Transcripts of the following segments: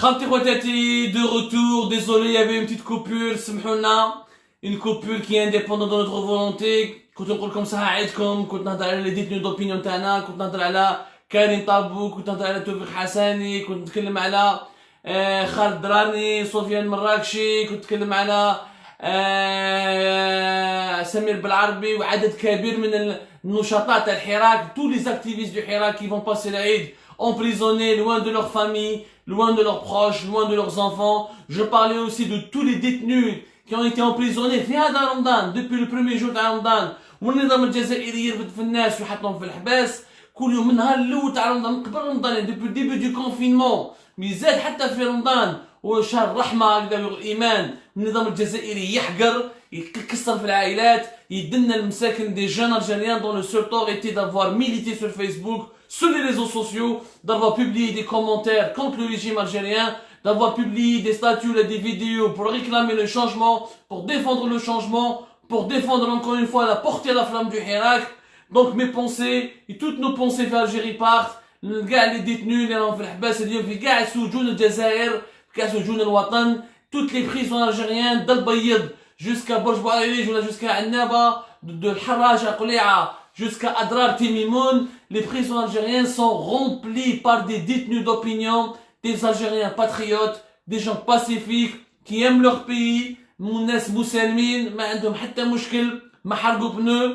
Khamti Khwatati, de retour, désolé, il y avait une petite coupure, سمحونا, une coupure qui est indépendante de notre volonté. كنت نقول لكم صحة عيدكم، كنت نهضر على لي ديتني دوبينيون تاعنا، كنت نهضر على كريم طابو، كنت نهضر على توفيق حساني، كنت نتكلم على خالد دراني، سفيان مراكشي، كنت نتكلم على سمير بالعربي وعدد كبير من النشطاء تاع الحراك، tous les activistes du Hirak qui vont passer l'Aïd emprisonnés, loin de leur famille, loin de leurs proches, loin de leurs enfants. Je parlais aussi de tous les détenus qui ont été emprisonnés في هذا رمضان depuis le premier jour تاع رمضان، والنظام الجزائري يرفد في الناس ويحطهم في الحباس كل يوم من نهار الاول تاع رمضان من قبل رمضان depuis le début du confinement، ميزاد حتى في رمضان وشهر الرحمه هكذا والايمان النظام الجزائري يحقر يكسر في العائلات، يدنا المساكن des jeunes algériens dont le seul tort était d'avoir milité sur Facebook, sur les réseaux sociaux, d'avoir publié des commentaires contre le régime algérien, d'avoir publié des statuts et des vidéos pour réclamer le changement, pour défendre le changement, pour défendre encore une fois la portée à la flamme du Hirak. Donc mes pensées et toutes nos pensées vers l'Algérie partent. كاع les détenus اللي راهم في الحباس اليوم في كاع سجون الجزائر، في كاع سجون الوطن، toutes les prisons algériennes دل بيض jusqu'à برج بوعريج ولا jusqu'à عنابة de الحراجة قليعة jusqu'à Adrar Timimoun. Les prisons algériennes sont remplies par des détenus d'opinion, des Algériens patriotes, des gens pacifiques qui aiment leur pays، ناس مسالمين ما عندهم حتى مشكل، ما حرقوا بنو،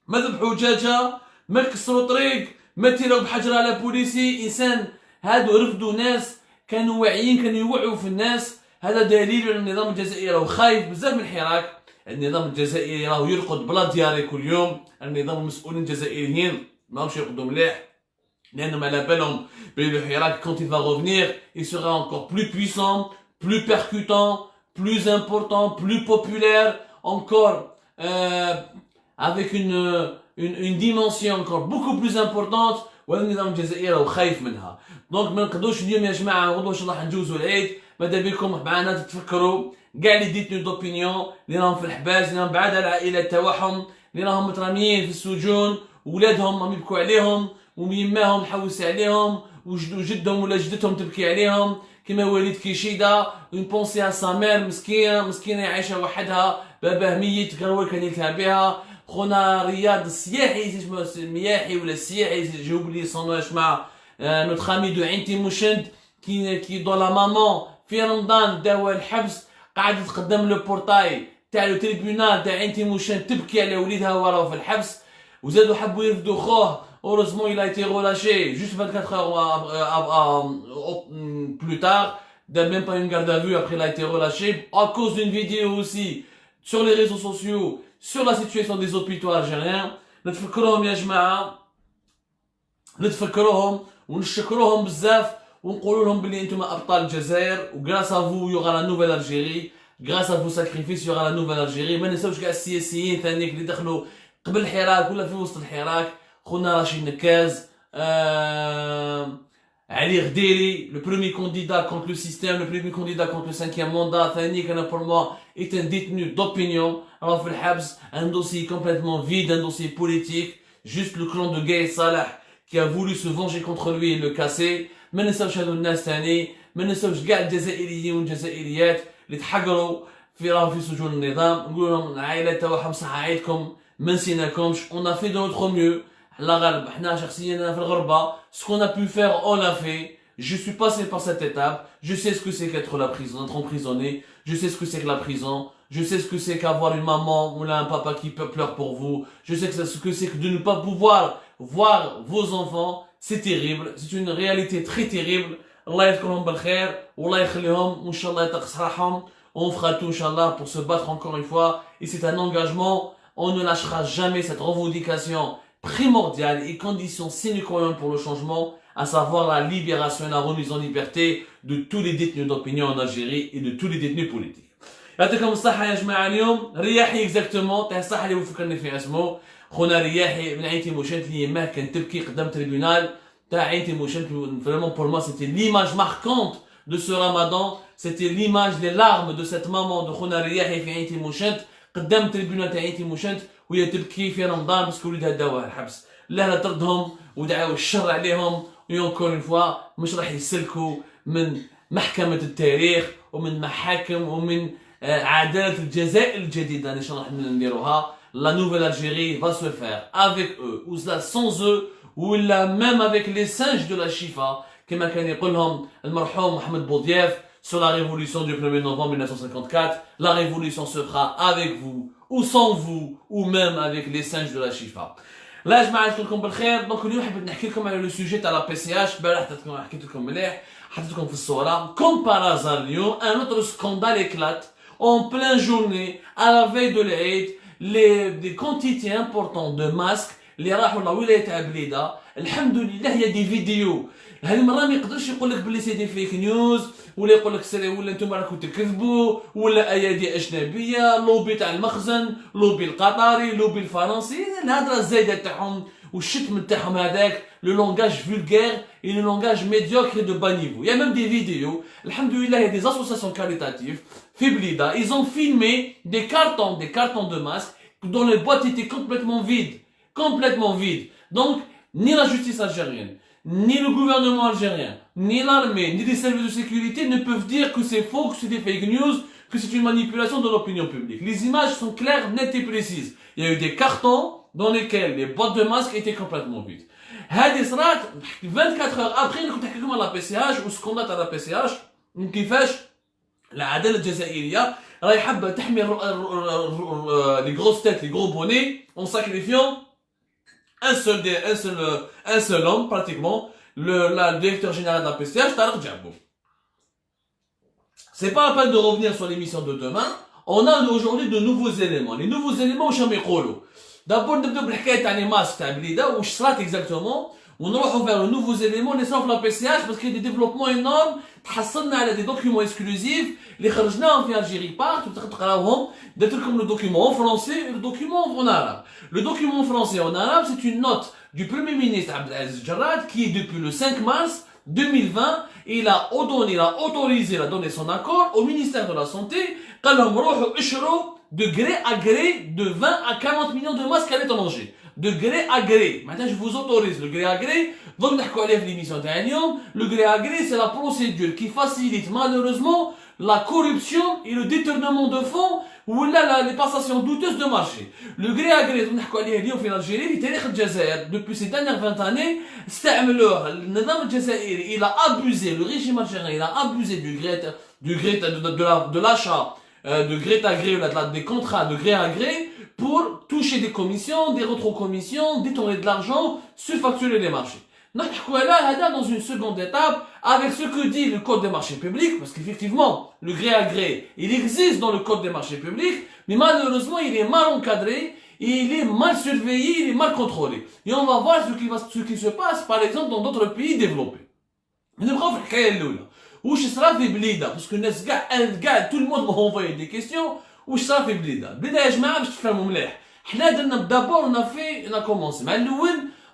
ما ذبحوا دجاجة، ما كسروا طريق، ما تيروا بحجر على بوليسي. انسان هادو رفدوا ناس كانوا واعيين، كانوا يوعوا في الناس. هذا دليل على النظام الجزائري راهو خايف بزاف من الحراك. النظام الجزائري راهو يرقد بلا دياري كل يوم. النظام المسؤولين الجزائريين ماهمش يرقدوا مليح لانهم على بالهم بلي الحراك quand il va revenir il sera encore plus puissant, plus percutant, plus important, plus populaire, encore avec une dimension encore beaucoup plus importante. والنظام الجزائري راهو خايف منها. دونك ما نقدروش اليوم يا جماعه غدوه ان شاء الله حنجوزوا العيد، ماذا بكم معنا تتفكروا كاع لي ديتني دوبينيون اللي راهم في الحباس، اللي راهم بعاد على العائلات تاعهم، اللي راهم متراميين في السجون، ولادهم راهم يبكوا عليهم، ويماهم حوس عليهم، وجدهم ولا جدتهم تبكي عليهم، كما وليد كيشيدا اون بونسي ا سا مير مسكينه عايشه وحدها، باباه ميت كان هو كان يتها بها. خونا رياض السياحي المياحي ولا السياحي جاوب لي صنواش مع نوتخ امي دو عين تيموشنت كي دو لا مامون في رمضان داوى الحبس، قاعد تقدم لو بورتاي تاع لو تريبيونال تاع عين تيموشنت تبكي على وليدها وراو في الحبس، وزادوا حبوا يرفدوا خوه. Heureusement, il a été relâché juste 24 heures plus tard, même pas une garde à vue, après il a été relâché, à cause d'une vidéo aussi sur les réseaux sociaux, sur la situation des hôpitaux algériens. نتفكروهم يا جماعة، نتفكروهم ونشكروهم بزاف ونقولوا لهم بلي انتم ابطال الجزائر، و grâce à vous il y aura la nouvelle Algérie, grâce à vos sacrifices il y aura la nouvelle Algérie. ما ننساوش كاع السياسيين ثانيك اللي دخلوا قبل الحراك ولا في وسط الحراك، خونا رشيد نكاز، علي غديري, le premier candidat contre le système, le premier candidat contre le 5e mandat. ثاني كان pour moi est un détenu d'opinion راهو في الحبس، un dossier complètement vide, un dossier politique, juste le clan de Gaye Salah qui a voulu se venger contre lui et le casser. ما ننساوش هادو الناس ثاني، ما ننساوش كاع الجزائريين والجزائريات اللي تحقروا راهم في سجون النظام. نقول لهم العائلات تاعهم صحة عيدكم، ما نسيناكمش، on a fait de notre mieux. La غرب احنا شخصيا انا في الغربه ce qu'on a pu faire on l'a fait. Je suis passé par cette étape, je sais ce que c'est qu'être la prison, être emprisonné, je sais ce que c'est que la prison, je sais ce que c'est qu'avoir une maman ou là un papa qui pleure pour vous, je sais ce que c'est que de ne pas pouvoir voir vos enfants. C'est terrible, c'est une réalité très terrible. Allah يذكرهم بالخير والله يخليهم وان شاء الله يعطيك صحتهم. On fera tout inchallah pour se battre encore une fois, et c'est un engagement, on ne lâchera jamais cette revendication primordiale et condition sine qua non pour le changement, à savoir la libération et la remise en liberté de tous les détenus d'opinion en Algérie et de tous les détenus politiques. يعطيكم الصحة يا جماعة. اليوم رياحي اكزاكتومون تاع الصحة اللي فكرني في اسمه خونا رياحي من عين تيموشنت اللي يماه كان تبكي قدام تريبيونال تاع عين تيموشنت. Vraiment pour moi c'était l'image marquante de ce Ramadan, c'était l'image, les larmes de cette maman de خونا رياحي في عين تيموشنت قدام تريبيونال تاع عين تيموشنت وهي تبكي في رمضان باسكو وليدها داوها الحبس. الله لا طردهم ودعاو الشر عليهم، و encore une fois مش راح يسلكوا من محكمة التاريخ ومن محاكم ومن عدالة الجزائر الجديدة اللي راح نديروها. La nouvelle Algérie va se faire avec eux ou sans eux ou même avec les singes de la Chifa كما كان يقولهم المرحوم محمد بوضياف sur la révolution du 1er novembre 1954. La révolution se fera avec vous ou sans vous ou même avec les singes de la Chifa. لا جماعة لكم بالخير. دونك اليوم حبيت نحكي لكم على لو سوجي تاع لا بي سي اش. البارح حكيت لكم مليح حطيت لكم في الصورة كوم بارازار اليوم ان اوتر سكوندال éclate en pleine journée à la veille de l'Aïd. des quantités importantes de masques اللي راحوا لولاية تاع بليده. الحمد لله هي دي فيديو. هذه المره ما يقدرش يقول لك بلي سي دي فيك نيوز ولا يقول لك سري ولا انتم راكم تكذبوا ولا ايادي اجنبيه لوبي تاع المخزن لوبي القطري لوبي الفرنسي. الهضره الزايده تاعهم والشتم تاعهم هذاك لو لونغاج فولغير اي لو لونغاج ميديوكر دو با نيفو. يا ميم دي فيديو الحمد لله هي دي اسوسياسيون كاريتاتيف في بليده. ils ont filmé des cartons de masques dont les boîtes étaient complètement vides. Donc ni la justice algérienne, ni le gouvernement algérien, ni l'armée, ni les services de sécurité ne peuvent dire que c'est faux, que c'est des fake news, que c'est une manipulation de l'opinion publique. Les images sont claires, nettes et précises. Il y a eu des cartons dans lesquels les boîtes de masques étaient complètement vides. هذه صرات 24 heures après نكون نحكي لكم على لا بي سي اش وسكوندات على لا بي سي اش كيفاش العداله الجزائريه راهي حابه تحمي لي غروس تيت لي غرو بوني en sacrifiant un seul homme, pratiquement, le directeur général de la PCH, Tarek Djabou. C'est pas la peine de revenir sur l'émission de demain. On a aujourd'hui de nouveaux éléments. Les nouveaux éléments, je vais vous d'abord, nous allons parler de les masques de Blida, où je serai exactement. On va vers de nouveaux éléments, les sauf la PCH, parce qu'il y a des développements énormes. On a des documents exclusifs. Les Kharjna en Algérie partent, d'être comme le document en français et le document en arabe. Le document en français et en arabe, c'est une note du Premier ministre Abdelaziz Jarrad qui, depuis le 5 mars 2020, il a autorisé, il a donné son accord au ministère de la Santé, de gré à gré, de 20 à 40 millions de masques à l'étranger. De gré à gré. Maintenant, je vous autorise le gré à gré. Donc, le gré à gré, c'est la procédure qui facilite malheureusement la corruption et le détournement de fonds ou les passations douteuses de marché. Le gré à gré, en Algérie, depuis ces dernières 20 années, il a abusé, le régime algérien, il a abusé de l'achat de gré à gré, des contrats de gré à gré pour toucher des commissions, des rétrocommissions, détourner de l'argent, surfacturer les marchés. Dans une seconde étape, avec ce que dit le code des marchés publics, parce qu'effectivement, le gré à gré, il existe dans le code des marchés publics, mais malheureusement, il est mal encadré, il est mal surveillé, il est mal contrôlé. Et on va voir ce qui se passe, par exemple, dans d'autres pays développés. Où je serai fait blida, parce que tout le monde m'a envoyé des questions, où je serai fait blida. Blida, je m'arrête, je fais mon mleh. D'abord, on a commencé.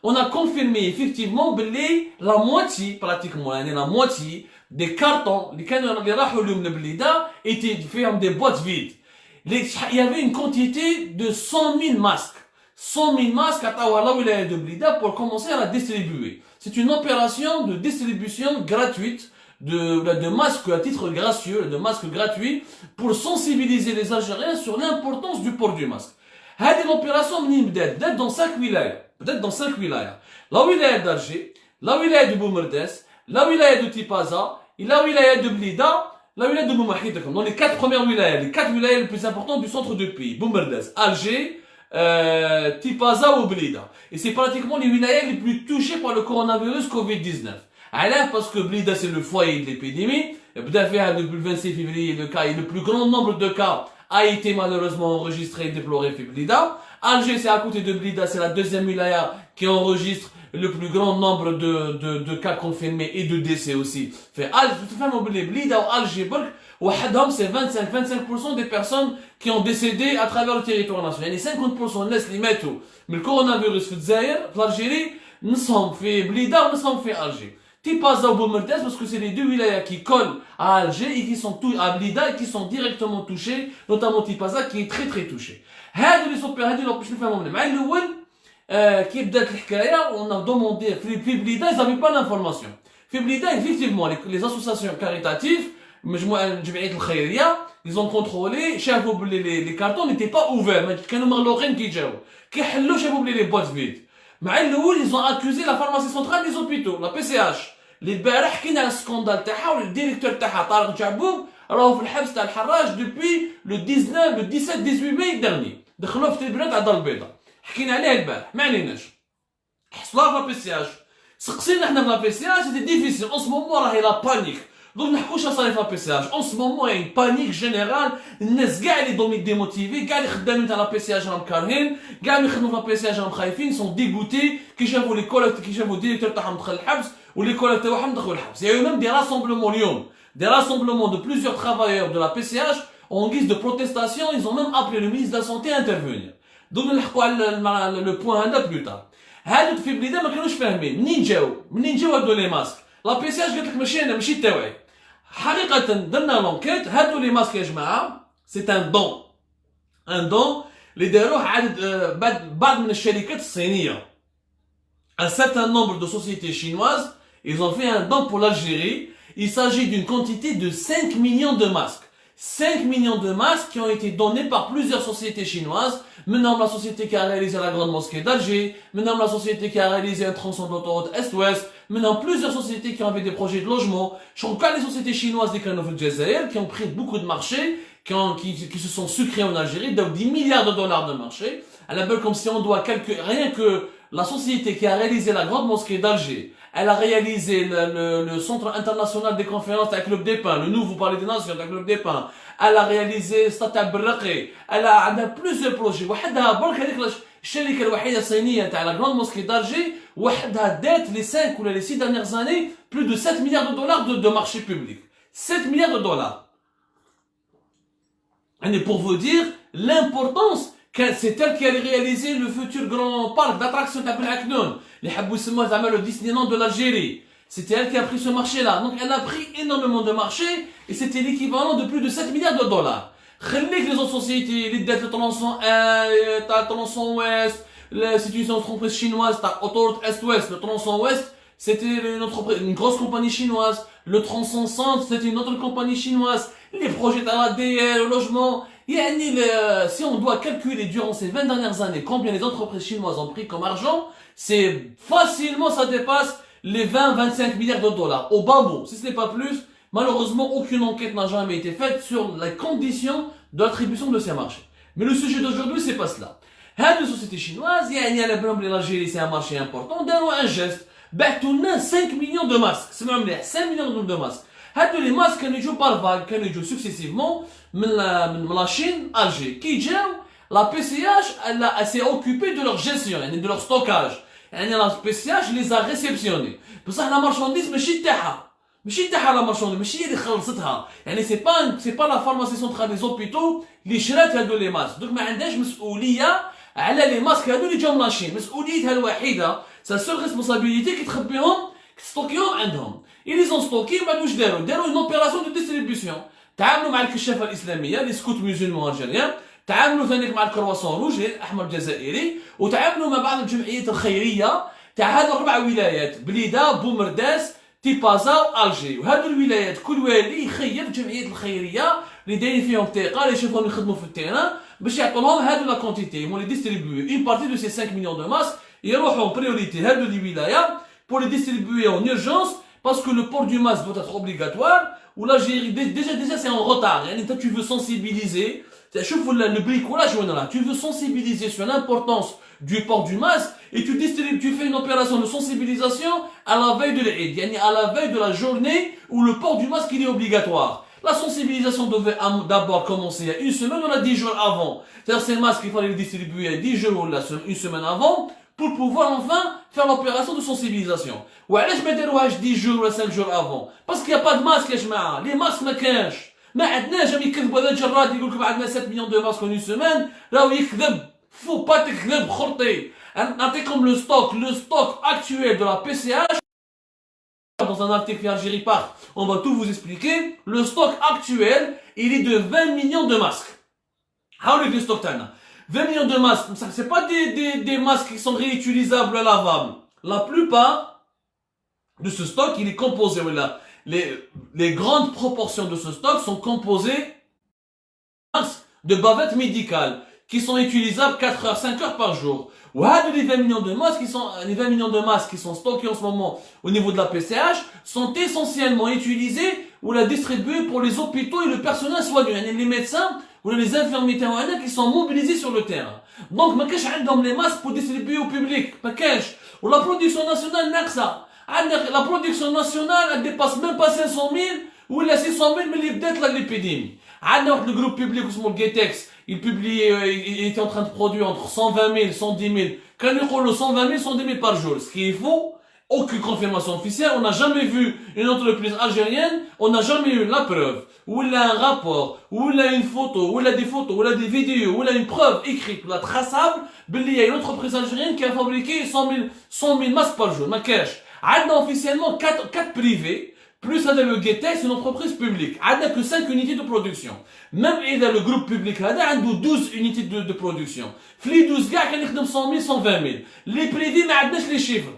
On a confirmé effectivement que la moitié, pratiquement, la moitié des cartons, les blida, étaient faits en des boîtes vides. Il y avait une quantité de 100 000 masques. 100 000 masques à Tawala de Blida pour commencer à la distribuer. C'est une opération de distribution gratuite de masques à titre gracieux, de masques gratuits pour sensibiliser les Algériens sur l'importance du port du masque. Cette opération peut-être dans 5 wilayas. Peut-être dans 5 wilayas. La wilaya d'Alger, la wilaya de Boumerdes, la wilaya de Tipaza, et la wilaya de Blida, la wilaya de Boumahid. Dans les 4 premières wilayas, les 4 wilayas les plus importantes du centre du pays. Boumerdes, Alger, Tipaza ou Blida. Et c'est pratiquement les wilayas les plus touchés par le coronavirus Covid-19. Alors, parce que Blida c'est le foyer de l'épidémie, depuis le 26 février, le plus grand nombre de cas a été malheureusement enregistré et déploré fait Blida. Alger, c'est à côté de Blida, c'est la deuxième wilaya qui enregistre le plus grand nombre de cas confirmés et de décès aussi. Fait Blida ou Alger, c'est 25% des personnes qui ont décédé à travers le territoire national. Et 50% laissent les mettre. Mais le coronavirus fait l'Algérie, nous sommes fait Blida, nous sommes fait Alger. Tipaza ou Boumerdes, parce que c'est les deux wilayas qui collent à Alger et qui sont à Blida et qui sont directement touchés, notamment Tipaza qui est très très touché. On a demandé, Blida, ils n'avaient pas l'information. في بلدان effectivement les associations caritatives الجمعيات الخيريه ils ont contrôlé شافوا بلي les cartons n'étaient pas ouverts كانوا مغلوقين كي جاو كيحلوا شافوا بلي les boîtes vides مع الاول ils ont accusé la pharmacie centrale des hôpitaux la PCH اللي البارح حكينا على السكوندال تاعها والديريكتور تاعها طارق جعبوب راهو في الحبس تاع الحراج دوبوي لو 17 18 ماي دغني دخلوه في التريبيونات تاع الدار البيضاء حكينا عليه البارح ما عليناش حصلوها في لا بي سي اش سقسينا حنا في لا بي سي اش سيتي ديفيسيل اون سو مومون راهي لا بانيك دونك نحكوش صاير في لا بي سي اش اون سو مومون يعني بانيك جينيرال الناس كاع اللي دومي ديموتيفي كاع اللي خدامين تاع لا بي سي اش راهم كارهين كاع اللي يخدموا في لا بي سي اش راهم خايفين سون ديغوتي كي شافوا لي كوليكت كي شافوا الديريكتور تاعهم دخل الحبس ولي كوليكت تاعهم دخلوا الحبس يا ميم دي راسومبلومون اليوم des rassemblements de plusieurs travailleurs de la PCH en guise de protestation, ils ont même appelé le ministre de la Santé à intervenir. Donc le point هذا plus tard. هادو في بلادنا ما كانوش فاهمين منين جاو هادو لي ماسك. لا بي سي اش قالت لك ماشي انا ماشي تاوعي. حقيقة درنا لونكيت هادو لي ماسك يا جماعة سي ان دون اللي داروه عدد بعض من الشركات الصينية. Un certain nombre de sociétés chinoises, ils ont fait un don pour l'Algérie. Il s'agit d'une quantité de 5 millions de masques. 5 millions de masques qui ont été donnés par plusieurs sociétés chinoises. Maintenant, la société qui a réalisé la grande mosquée d'Alger. Maintenant, la société qui a réalisé un tronçon d'autoroute Est-Ouest. Maintenant, plusieurs sociétés qui ont fait des projets de logement. Je crois que les sociétés chinoises des canaux de Jazair qui ont pris beaucoup de marchés, qui se sont sucrés en Algérie, donc 10 milliards de dollars de marché. À la belle comme si on doit calculer, rien que la société qui a réalisé la grande mosquée d'Alger, elle a réalisé le centre international des conférences avec Club des Pins, le nouveau palais des nations avec Club des Pins. Elle a réalisé Stade Al-Barraqi. Elle a plusieurs projets. وحدها برك هذيك الشركة الوحيدة الصينية تاع la grande mosquée d'Alger وحدها دات les 5 ou les 6 dernières années plus de 7 milliards de dollars de marché public. 7 milliards de dollars. Et pour vous dire l'importance c'est elle qui a réalisé le futur grand parc d'attractions d'Abel Aknoun. Les Haboussimois ont le Disneyland de l'Algérie. C'était elle qui a pris ce marché-là. Donc elle a pris énormément de marchés et c'était l'équivalent de plus de 7 milliards de dollars. Les autres sociétés, les dettes de tronçon Ouest, c'est une entreprise chinoise, autoroute Est-Ouest, le tronçon Ouest, c'était une grosse compagnie chinoise. Le tronçon Centre, c'était une autre compagnie chinoise. Les projets d'ADL, le logement. Si on doit calculer durant ces 20 dernières années combien les entreprises chinoises ont pris comme argent, c'est facilement, ça dépasse les 20-25 milliards de dollars. Au bas mot, si ce n'est pas plus, malheureusement, aucune enquête n'a jamais été faite sur les conditions de l'attribution de ces marchés. Mais le sujet d'aujourd'hui, c'est pas cela. Les sociétés chinoises, l'Algérie, c'est un marché important, d'ailleurs un geste. Batouna 5 millions de masques. C'est même 5 millions de masques. Les masques qui jouent par vague, qui jouent successivement, de la Chine, Alger. Qui la PCH, elle s'est occupée de leur gestion, de leur stockage. La PCH les a réceptionnés. Pour ça, la marchandise, ماشي تاعها لا مارشونديز ماشي هي اللي خلصتها يعني سي با لا فارماسي سونترال لي زوبيتو اللي شرات هادو لي ماسك دوك ما عندهاش مسؤوليه على لي ماسك هادو اللي جاو من لاشين مسؤوليتها الوحيده سا سول ريسبونسابيلتي كي تخبيهم ستوكيهم عندهم اللي زون ستوكي ما واش داروا اون اوبيراسيون دو ديستريبيسيون تعاملوا مع الكشافه الاسلاميه لي سكوت ميوزلمون الجيريان تعاملوا ثاني مع الكرواسون روج الاحمر الجزائري وتعاملوا مع بعض الجمعيات الخيريه تاع هذو 4 ولايات بليده بومرداس تيبازا والجي وهذو الولايات كل والي يخير الجمعيات الخيريه اللي دايرين فيهم ثقه اللي يشوفهم يخدموا في التيران باش يعطوا لهم هذو لا كونتيتي مون لي ديستريبيو اون بارتي دو سي 5 مليون دو ماسك يروحوا بريوريتي هذو لي ولايات pour les distribuer en urgence parce que le port du masque doit être obligatoire ou l'Algérie déjà c'est en retard يعني انت tu veux sensibiliser شوف le bricolage là tu veux sensibiliser sur l'importance du port du masque et tu fais une opération de sensibilisation à la veille de l'Eid, à la veille de la journée où le port du masque il est obligatoire. La sensibilisation devait d'abord commencer il y a une semaine ou 10 jours avant. C'est-à-dire ces masques il fallait les distribuer 10 jours ou une semaine avant pour pouvoir enfin faire l'opération de sensibilisation. وعلاش ما داروهاش 10 jours ou 5 jours avant? Parce qu'il n'y a pas de masque يا جماعه، les masques ما كانش. ما عندناش هم يكذبوا هذا الجراد يقول لكم عندنا 7 millions de masques en une semaine، راهو يكذب. Faut pas تكذب خرطي. Comme le stock actuel de la PCH, dans un article qui Algérie Part, on va tout vous expliquer. Le stock actuel, il est de 20 millions de masques. How le stock tana? 20 millions de masques, c'est pas des masques qui sont réutilisables, lavables. La plupart, de ce stock, il est composé, voilà, les grandes proportions de ce stock sont composées de bavettes médicales qui sont utilisables 4 heures, 5 heures par jour. Ou les 20 millions de masques les 20 millions de masques qui sont stockés en ce moment au niveau de la PCH sont essentiellement utilisés ou la distribués pour les hôpitaux et le personnel soignant. Les médecins ou les infirmiers qui sont mobilisés sur le terrain. Donc, ما كاش عندهم les masques pour distribuer au public. ما كاش. Ou la production nationale ناقصة. La production nationale, elle dépasse même pas 500 000 ou elle a 600 000 mais il peut-être l'épidémie. Le groupe public, ou le Getex, il publiait, il était en train de produire entre 120 000, 110 000. Quand il y a 120 000, 110 000 par jour. Ce qui est faux, aucune confirmation officielle. On n'a jamais vu une entreprise algérienne, on n'a jamais eu la preuve, ou il a un rapport, ou il a une photo, ou il a des photos, ou il a des vidéos, ou il a une preuve écrite, ou la traçable, il y a une entreprise algérienne qui a fabriqué 100 000 masques par jour. Ma cash. On a officiellement 4 privés, plus le Getex, une entreprise publique. On n'a que 5 unités de production. Même le groupe public a 12 unités de production. Les 12 gars, ils ont 100 000, 120 000. Les privés, on n'a pas les chiffres.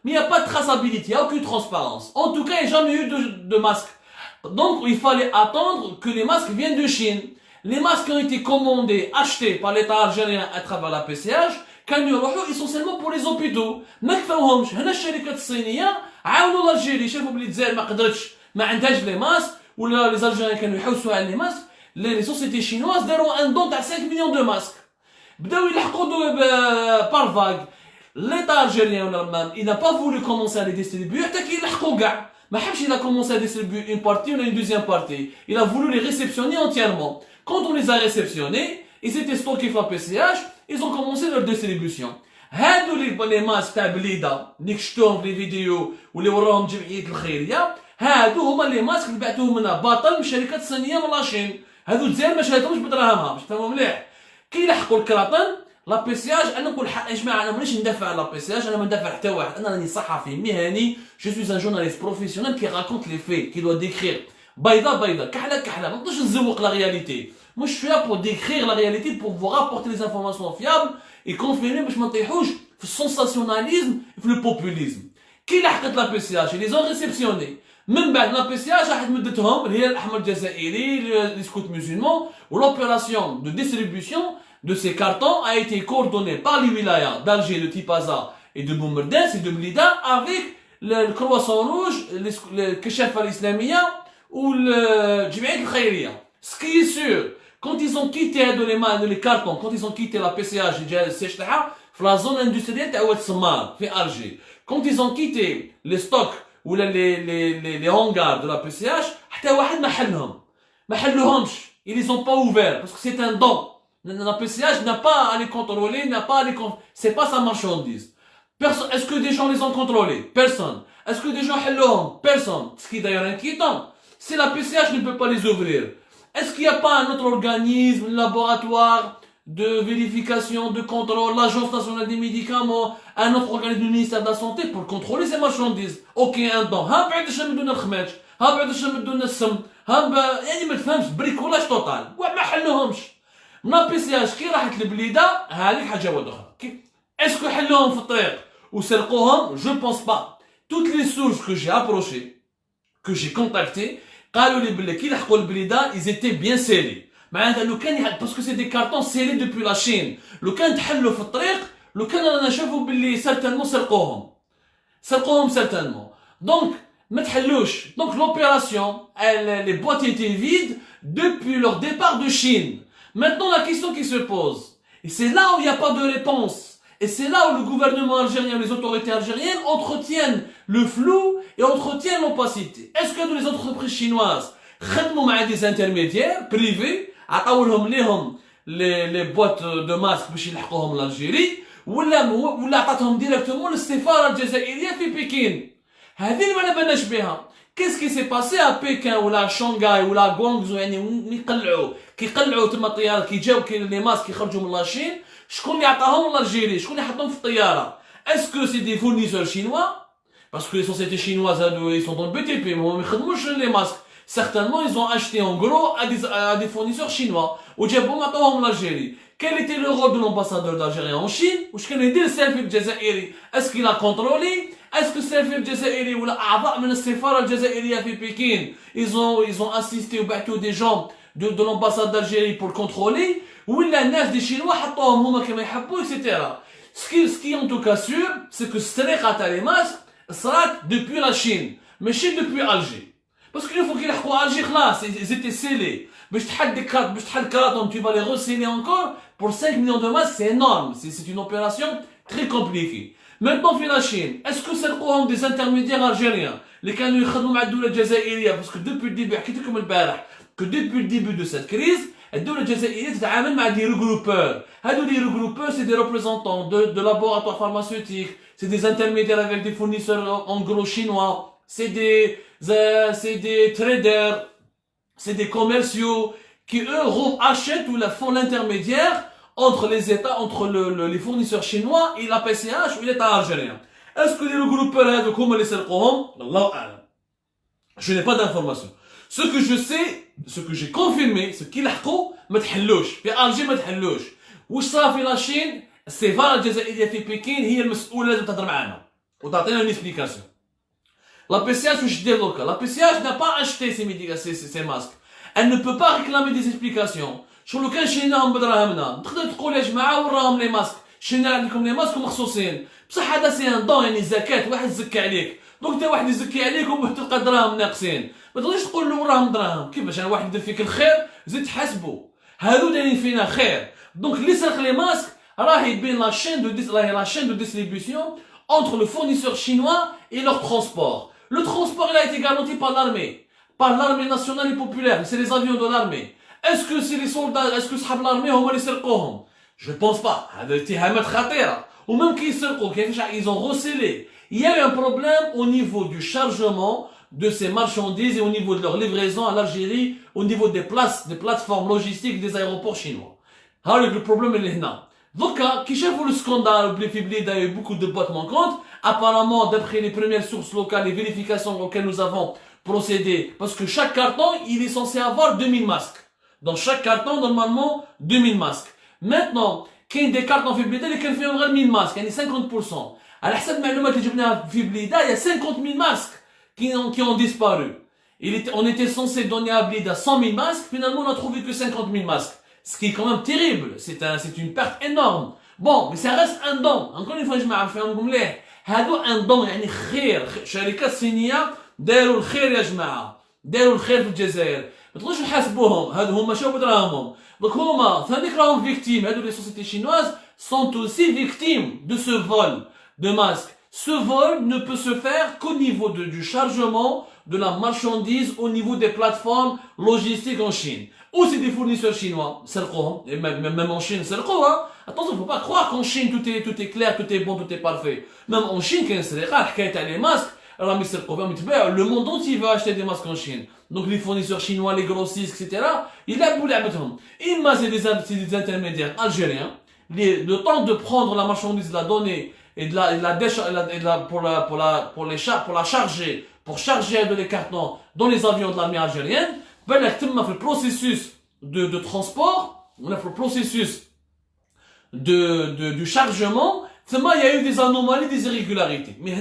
Mais il n'y a pas de traçabilité, il n'y a aucune transparence. En tout cas, il n'y a jamais eu de masques. Donc, il fallait attendre que les masques viennent de Chine. Les masques ont été commandés, achetés par l'État algérien à travers la PCH, كانوا يروحوا essentiellement pour les hôpitaux. ما كفاوهمش. هنا الشركات الصينية عاونوا الجيري، شافوا بلي الجزائر ما قدرتش، ما عندهاش لي ماسك، ولا لي الجيريان كانوا يحوسوا على لي ماسك، لي سوسيتي شينواز داروا ان دون تاع 5 مليون دو ماسك. بداو يلحقوا بار فاغ. L'État algérien, il n'a pas voulu commencer à les distribuer, حتى كي يلحقوا كاع. ما حبش il a commencé à distribuer une partie ou une deuxième partie. Il a voulu les réceptionner entièrement. Quand on les a réceptionnés, ils étaient stockés par PCH, ils ont commencé leur distribution. هادو les masques تاع بليده اللي شفتوهم في الفيديو واللي وراهم جمعيه الخيريه، هادو هما لي ماسك اللي بعتوهم من باطل من الشركات الصينيه من لاشين. هادو الجزائر ما شراتهمش بدراهمها، باش تفهموا مليح. كي يلحقوا الكراطن لا بي سي اج، انا نقول حق يا جماعه، انا مانيش ندافع على لا بي سي اج، انا ما ندافع حتى واحد، انا راني صحفي مهني، جو سوي ان جورناليست بروفيسيونيل كي راكونت لي في كي دو ديكرير بيضه كحله كحله، ما نقدرش نزوق لا رياليتي. Moi, je suis là pour décrire la réalité, pour vous rapporter les informations fiables et confirmer باش ما نطيحوش في السنساسيوناليزم في le populisme. كي لحقت لا بي سي اش ils les ont réceptionnés. من بعد لا بي سي اش راحت مدتهم الهلال الاحمر الجزائري les scouts musulmans و l'opération de distribution de ces cartons a été coordonnée par les wilayas d'Alger, de Tipaza et de Boumerdès et de Blida avec le Croissant Rouge, le Keshef al-Islamiyya ou le Jamiat al-Khairiyya. Ce qui est sûr, quand ils ont quitté les cartons, quand ils ont quitté la PCH dans la zone industrielle de Oued Samar, في Alger, quand ils ont quitté les stocks ou les hangars de la PCH, حتى واحد ما حلوهمش. Ils les ont pas ouverts parce que c'est un don. La PCH n'a pas à les contrôler, n'a pas à les c'est pas sa marchandise. Est-ce que des gens les ont contrôlés? Personne. Est-ce que des gens حلوهم? Personne. Ce qui est d'ailleurs inquiétant, si la PCH ne peut pas les ouvrir, est-ce qu'il n'y a pas un autre organisme, un laboratoire de vérification, de contrôle, l'Agence nationale des médicaments, un autre organisme du ministère de la Santé pour contrôler ces marchandises? Ok, un don. ها بعدش يمدونا الخماج، ها بعدش يمدونا السم، يعني ما تفهمش بريكولاج توتال، وما حلوهمش. من بي سي اش كي راحت البليده هذيك حاجه واحده اخرى. اسكو حلوهم في الطريق وسرقوهم؟ جو بونس با. Toutes les sources que j'ai approchées, que j'ai contactées, قالوا لي بلي كي لحقوا البليده ils étaient bien scellés. معناتها لو كان باسكو سي دي كارتون سيلي دوبي لا شين، لو كان تحلوا في الطريق، لو كان رانا نشوفوا بلي سيرتانمون سرقوهم سيرتانمون. دونك ما تحلوش. دونك l'opération, les boîtes étaient vides depuis leur départ de Chine. Maintenant la question qui se pose, et c'est là où il n'y a pas de réponse, et c'est là où le gouvernement algérien, les autorités algériennes entretiennent le flou et entretiennent l'opacité. Est-ce que les entreprises chinoises خدموا مع des intermédiaires privés عطاولهم ليهم les boîtes de masques باش يلحقوهم لالجيري، ولا عطاتهم ديريكتومون للسفاره الجزائريه في بكين؟ هذه اللي ما نباناش بها. Qu'est-ce qui s'est passé à Pékin ولا شانغاي ولا غوانغزو؟ يعني كيقلعوا تما الطيارات، كيجاو لي ماسك يخرجوا من لاشين، شكون اللي عطاهم لالجيري؟ شكون اللي حطهم في الطياره؟ Est-ce que c'est des fournisseurs chinois? Parce que les sociétés chinoises, ils sont dans le BTP, mais ils خدموش les masques. Certainement, ils ont acheté en gros à des fournisseurs chinois. Ou جابوهم عطاوهم l'Algérie. Quel était le rôle de l'ambassadeur d'Algérie en Chine? Est-ce qu'il a contrôlé? Est-ce que السفير الجزائري ولا أعضاء من السفارة الجزائرية في بكين ils ont assisté وبعثوا des gens de l'ambassade d'Algérie pour le contrôler ولا الناس دي شينوا حطوهم هما كما يحبوا etc. Ce qui est en tout cas sûr, c'est que السرقة تاع لي ماسك صرات depuis la Chine ماشي depuis Alger. Parce qu'il faut qu'ils يلحقوا Alger خلاص ils étaient scellés. باش تحل كراتهم tu vas les resceller encore pour 5 millions de masques, c'est énorme. C'est une opération très compliquée. Maintenant في la Chine, est-ce que سرقوهم des intermédiaires algériens اللي كانوا يخدموا مع الدولة الجزائرية؟ parce que depuis le début حكيت لكم البارح que depuis le début de cette crise الدولة الجزائرية تتعامل مع des regroupeurs. هادو les regroupeurs c'est des représentants de laboratoires pharmaceutiques, c'est des intermédiaires avec des fournisseurs en gros chinois, c'est des traders, c'est des commerciaux qui eux achètent ou font l'intermédiaire entre les États, entre les fournisseurs chinois et la PCH ou l'État algérien. Est-ce que les regroupeurs هادوك هما اللي سرقوهم؟ الله أعلم. Je n'ai pas d'informations. Ce que je sais, ce que j'ai confirmé, ce qu'ils لحقوا ما تحلوش في ألجير ما تحلوش. واش صار في لاشين؟ السفارة الجزائرية في بكين هي المسؤولة لازم تهضر معانا وتعطينا une explication. La PCH واش دير دوكا؟ La PCH n'a pas acheté ces masques. Elle ne peut pas réclamer des explications. شو لو كان شريناهم بدراهمنا تقدر تقول يا جماعه وراهم لي ماسك شرينا عندكم لي ماسك مخصوصين بصح هذا سي ان دون يعني زكاه واحد زكى عليك دونك انت واحد يزكي عليك وتلقى دراهم ناقصين ما تقدرش تقول له وراهم دراهم كيفاش انا واحد يدير فيك الخير زيد تحاسبه هادو دايرين فينا خير دونك اللي سرق لي ماسك راهي بين لا chaîne de distribution entre le fournisseur chinois et leur transport. Le transport il a été garanti par l'armée nationale et populaire, c'est les avions de l'armée. Est-ce que c'est les soldats, est-ce que صحاب l'armée هما اللي سرقوهم؟ Je pense pas. هذا اتهامات خطيرة. ومن كي يسرقوا كيفاش ils ont recelé. Il y a eu un problème au niveau du chargement de ces marchandises et au niveau de leur livraison à l'Algérie, au niveau des plateformes logistiques des aéroports chinois. هذا le problème اللي هنا. Donc, qui شافوا le scandale, il y a eu beaucoup de boîtes manquantes. Apparemment, d'après les premières sources locales, les vérifications auxquelles nous avons procédé, parce que chaque carton, il est censé avoir 2000 masques. Dans chaque carton, normalement, 2000 masques. Maintenant, qu'il y a des cartons في بليدة اللي كان فيهم غير 1000 masques, يعني 50%. على حسب المعلومات اللي جبناها في بليدة, il y a 50 000 masques qui ont disparu. On était censé donner à Blida 100 000 masques, finalement on a trouvé que 50 000 masques. Ce qui est quand même terrible, c'est une perte énorme. Bon, mais ça reste un don. Encore une fois, je m'affirme مليح. هادو un don, يعني خير. شركات صينية داروا الخير يا جماعة. داروا الخير في الجزائر. ما تقدروش نحاسبوهم، هادو هما شاو بدراهمهم. Donc هما ثانيك راهم victimes. هادو les sociétés chinoises sont aussi victimes de ce vol de masques. Ce vol ne peut se faire qu'au niveau du chargement de la marchandise au niveau des plateformes logistiques en Chine. Ou c'est des fournisseurs chinois, et même en Chine, attention, il ne faut pas croire qu'en Chine tout est clair, tout est bon, tout est parfait. Même en Chine, quand il y a les masques, le monde entier veut acheter des masques en Chine. Donc les fournisseurs chinois, les grossistes, etc., il a boulé à mettre. C'est des intermédiaires algériens. Le temps de prendre la marchandise, de la donner, et pour la charger, pour charger de les cartons dans les avions de l'armée algérienne, le processus de transport, le processus du chargement, il y a eu des anomalies, des irrégularités. Mais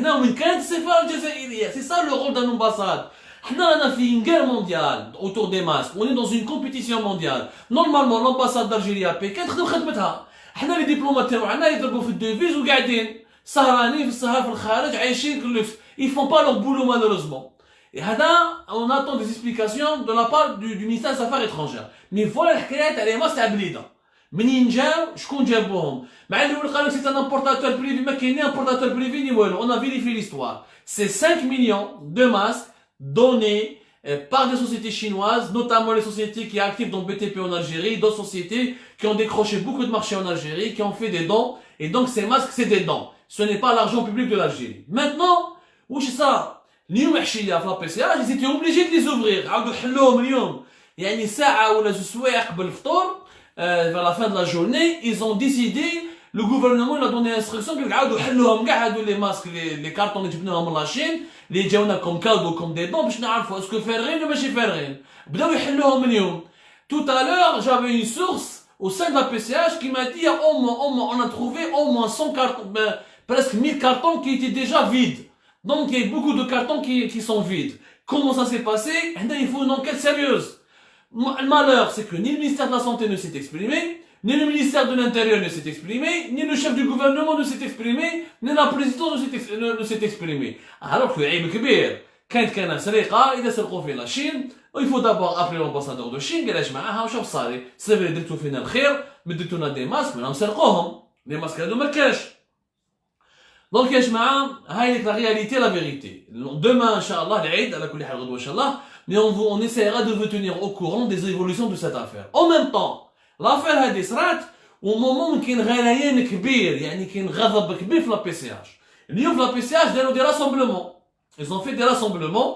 c'est ça le rôle d'une ambassade. On a fait une guerre mondiale autour des masques. On est dans une compétition mondiale. Normalement, l'ambassade d'Algérie à Pékin, احنا لي دبلومات تاعنا يضربوا في الديفيز وقاعدين سهرانين في السهر في الخارج عايشين في اللوكس ils font pas leur boulot malheureusement et هذا on attend des explications de la part du ministère des Affaires étrangères mais voilà الحكايات على ماس تاع بليده منين جاو شكون جابوهم مع اللي قالوا سي ان امبورتاتور بريفي ما كاين ني امبورتاتور بريفي ني والو on a vérifié l'histoire c'est 5 millions de masques donnés par des sociétés chinoises, notamment les sociétés qui sont actives dans le BTP en Algérie, d'autres sociétés qui ont décroché beaucoup de marchés en Algérie, qui ont fait des dons, et donc ces masques, c'est des dons. Ce n'est pas l'argent public de l'Algérie. Maintenant, où c'est ça? اليوم عشية في la PCH, ils étaient obligés de les ouvrir. عاودوا حلوهم اليوم. يعني ساعة ولا زوج سوايع قبل الفطور, vers la fin de la journée, ils ont décidé, le gouvernement il a donné l'instruction qu'ils عاودوا حلوهم كاع هادو les masques, les cartons اللي جبناهم من لاشين. اللي جاونا كوم كادو كوم دي دون باش نعرفوا اسكو فارغين ولا ماشي فارغين بداو يحلوهم اليوم tout à l'heure j'avais une source au sein de la PCH qui m'a dit au moins on a trouvé au moins 100 cartons presque 1000 cartons qui étaient déjà vides Donc il y a beaucoup de cartons qui sont vides. Comment ça s'est passé? Il faut une enquête sérieuse. Le malheur, c'est que ni le ministère de la Santé ne s'est exprimé, ni le ministère de l'Intérieur ne s'est exprimé, ni le chef du gouvernement ne s'est exprimé, ni la présidente ne s'est exprimé. Alors que عيب كبير كانت سرقة إذا سرقوا فينا الصين il faut d'abord appeler l'ambassadeur de Chine قال اش معاها وشوف صاري سيفري درتو فينا الخير مدتو لنا دي ماسك منا نسرقوهم لي ماسك هادو ما كاش دونك يا جماعه هاي لا رياليتي لا فيريتي demain ان شاء الله العيد على كل حال غدوه ان شاء الله mais on essaiera de vous tenir au courant des évolutions de cette affaire en même temps l'affaire هادي صرات ومومون كاين غليان كبير يعني كاين غضب كبير في لا بي سي اش اليوم في لا بي سي اش داروا دي راسمبلمون ils ont fait des rassemblements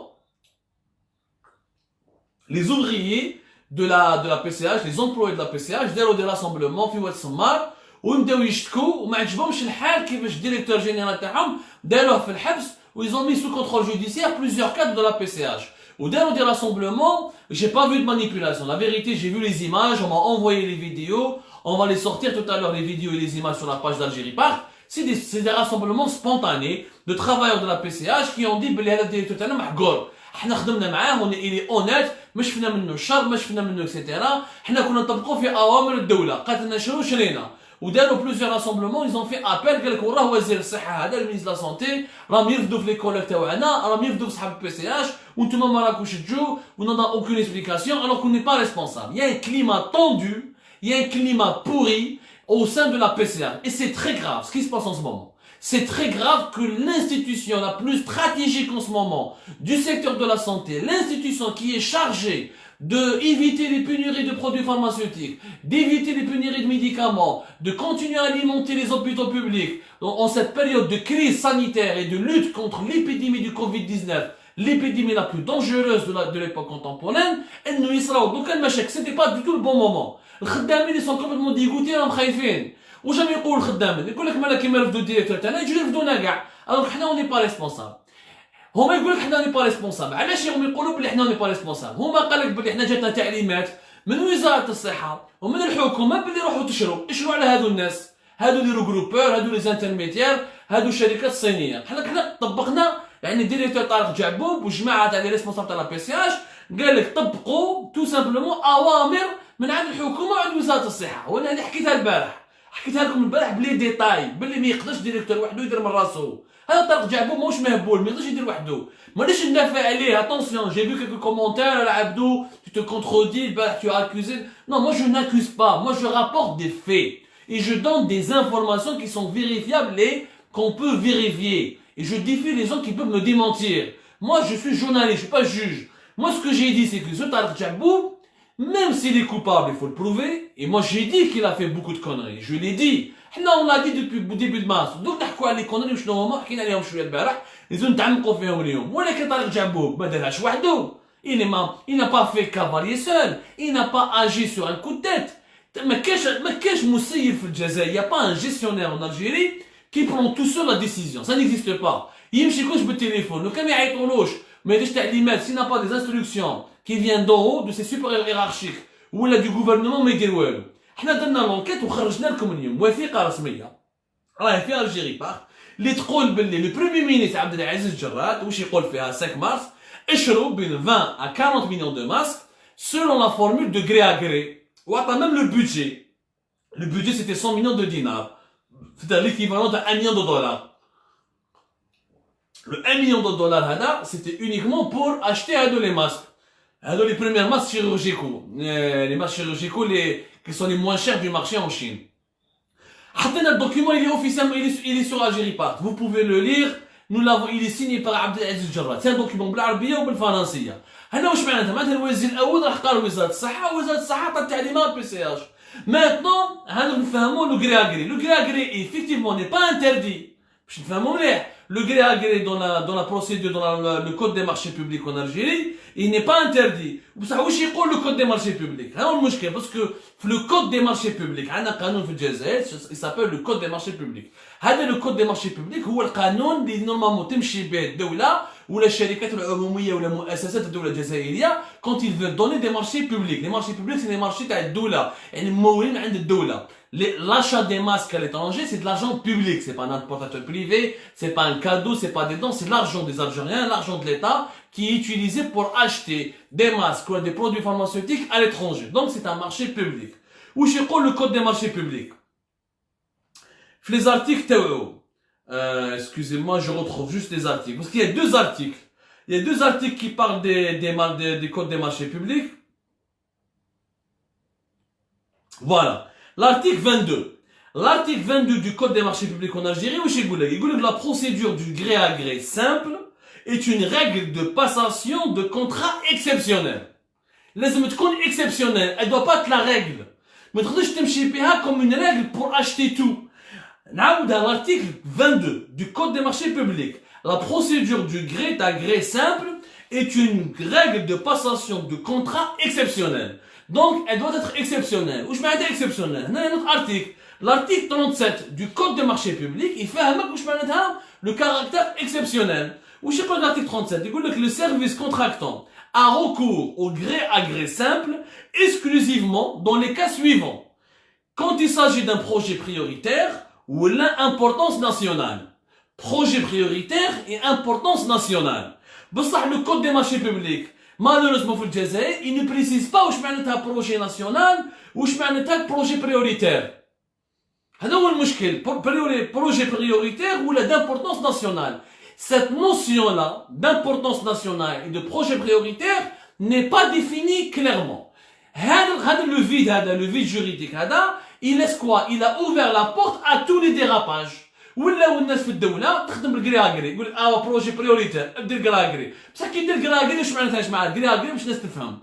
les ouvriers de la PCH les employés de la PCH داروا des rassemblements في واد سمار وبداو يشتكوا وما عجبهمش الحال كيفاش الديريكتور جينيرال تاعهم داروه في الحبس و ils ont mis sous contrôle judiciaire plusieurs cadres de la PCH وداروا des rassemblements j'ai pas vu de manipulation la vérité j'ai vu les images on m'a envoyé les vidéos on va les sortir tout à l'heure les vidéos et les images sur la page d'Algérie Park c'est des rassemblements spontanés de travailleurs de la PCH qui ont dit بلي هذا الديريكتور تاعنا محقور حنا خدمنا معاه il est honnête ما شفنا منه الشر ما شفنا منه اكسيتيرا حنا كنا نطبقوا في اوامر الدوله قالت لنا شنو شرينا وداروا plusieurs rassemblements ils ont fait appel قال لك وراه وزير الصحه هذا المينيستر لا سونتي راهم يرفدوا في لي كوليك تاعنا راهم يرفدوا في صحاب البي سي اش وانتم ما راكوش تجوا ونون aucune explication alors qu'on n'est pas responsable il y a un climat tendu il y a un climat pourri au sein de la PCH et c'est très grave ce qui se passe en ce moment c'est très grave que l'institution la plus stratégique en ce moment du secteur de la santé l'institution qui est chargée d'éviter les pénuries de produits pharmaceutiques, d'éviter les pénuries de médicaments, de continuer à alimenter les hôpitaux publics en cette période de crise sanitaire et de lutte contre l'épidémie du Covid-19, l'épidémie la plus dangereuse de l'époque contemporaine, c'était pas du tout le bon moment. Les khaddamin, ils sont complètement dégoûtés, راهم خايفين. وجا يقول الخدامين يقول لك مالا كيما رفدوا الديريكتور تاعنا يجوا يرفدونا كاع. alors حنا اوني با ريسبونسابل. هما يقول لك حنا ني با ريسبونسابل علاش هم يقولوا بلي حنا ني با ريسبونسابل هما قال لك بلي حنا جاتنا تعليمات من وزاره الصحه ومن الحكومه بلي روحوا تشروا على هادو الناس هادو لي روغروبور هادو لي زانترميديير هادو الشركات الصينيه حنا طبقنا يعني الديريكتور طارق جعبوب وجماعه تاع لي ريسبونسابل تاع لا بي سي اش قال لك طبقوا تو سامبلومون اوامر من عند الحكومه وعند وزاره الصحه وانا هذه حكيتها البارح حكيتها لكم البارح بلي ديتاي بلي ما يقدرش ديريكتور وحده يدير من راسو هذا طارق جعبوب ماهوش مهبول ما يقدرش يدير وحده مانيش ندافع عليه attention j'ai vu quelques commentaires على عبدو tu te contredis البارح tu as accusé non moi je n'accuse pas moi je rapporte des faits et je donne des informations qui sont vérifiables et qu'on peut vérifier et je défie les gens qui peuvent me démentir moi je suis journaliste je suis pas juge moi ce que j'ai dit c'est que ce Tarek Jabboub même s'il est coupable il faut le prouver et moi j'ai dit qu'il a fait beaucoup de conneries je l'ai dit حنا on l'a dit depuis le début de mars دوك نحكوا على لي كونري وشنو هما حكينا عليهم شويه البارح لازم نتعمقوا فيهم اليوم ولكن طارق جعبوب ما دارهاش وحده il n'a pas fait cavalier seul il n'a pas agi sur un coup de tête ما كاش مسير في الجزائر y a pas un gestionnaire en Algérie qui prend tout seul la décision ça n'existe pas يمشي كلش بالتليفون لو كان ما يعيطولوش ما يديرش تعليمات s'il n'a pas des instructions qui viennent d'en haut de ses supérieurs hiérarchiques ولا du gouvernement ما يدير والو حنا درنا لونكيت وخرجنا لكم اليوم وثيقه رسميه راهي في الجيري بارك اللي تقول باللي لو بريمي مينيستر عبد العزيز الجراد واش يقول فيها 5 مارس اشروا بين 20 à 40 millions de masques selon la formule de gré à gré وعطى même le budget c'était 100 millions de dinars c'est l'équivalent de 1 million de dollars le 1 million de dollars هذا c'était uniquement pour acheter les masques les premiers masques chirurgicaux les masques chirurgicaux qui sont les moins chers du marché en Chine. Le document il est officiel, il est sur Algérie Park. Vous pouvez le lire. Nous l'avons, il est signé par Abdelaziz Jarrad. C'est un document بالعربية وبالفرنسية. هنا واش معناتها؟ معناتها الوزير الأول راح قال وزارة الصحة، وزارة الصحة عطات تعليمات بي سي اش. Maintenant, هنا نفهموا لو gré à gré. Le gré à gré effectivement n'est pas interdit. باش نفهموا مليح. Le gré à gré dans la procédure, dans le code des marchés publics en Algérie, il n'est pas interdit. بصح واش يقول le code des marchés publics؟ ها هو المشكل parce que le code des marchés publics عندنا قانون في الجزائر il s'appelle le code des marchés publics. هذا le code des marchés publics هو القانون اللي نورمالمون تمشي به الدولة ولا الشركات العمومية ولا مؤسسات الدولة الجزائرية quand ils veulent donner des marchés publics. Les marchés publics c'est les marchés تاع الدولة يعني ممولين عند الدولة. L'achat des masques à l'étranger, c'est de l'argent public, c'est pas un importateur privé, c'est pas un cadeau, c'est pas des dons, c'est l'argent des Algériens, l'argent de l'État qui est utilisé pour acheter des masques ou des produits pharmaceutiques à l'étranger. Donc c'est un marché public. Où je le code des marchés publics. Les articles excusez-moi, je retrouve juste les articles. Parce qu'il y a deux articles. Il y a deux articles qui parlent des codes des marchés publics. Voilà. L'article 22. L'article 22 du code des marchés publics en Algérie, où il dit que la procédure du gré à gré simple est une règle de passation de contrat exceptionnel. لازم تكون exceptionnelle. Elle doit pas être la règle. ما تقدرش تمشي بها comme une règle pour acheter tout. نعاود l'article 22 du code des marchés publics. La procédure du gré à gré simple est une règle de passation de contrat exceptionnelle. Donc, elle doit être exceptionnelle. Où je mets exceptionnelle? Il y a un autre article. L'article 37 du code des marchés publics, il fait le caractère exceptionnel. Où je sais pas l'article 37, il dit que le service contractant a recours au gré à gré simple exclusivement dans les cas suivants. Quand il s'agit d'un projet prioritaire ou l'importance nationale. Projet prioritaire et importance nationale. Le code des marchés publics, malheureusement, il ne précise pas où je mets un projet national ou je mets un projet prioritaire. C'est le projet prioritaire ou d'importance nationale. Cette notion-là d'importance nationale et de projet prioritaire n'est pas définie clairement. Le vide juridique, il laisse quoi? Il a ouvert la porte à tous les dérapages. ولا الناس في الدوله تخدم بالكراكري يقول بروجي بريوريتير دير كراكري بصح كي دير كراكري واش معناتها اش معناتها كراكري باش الناس تفهم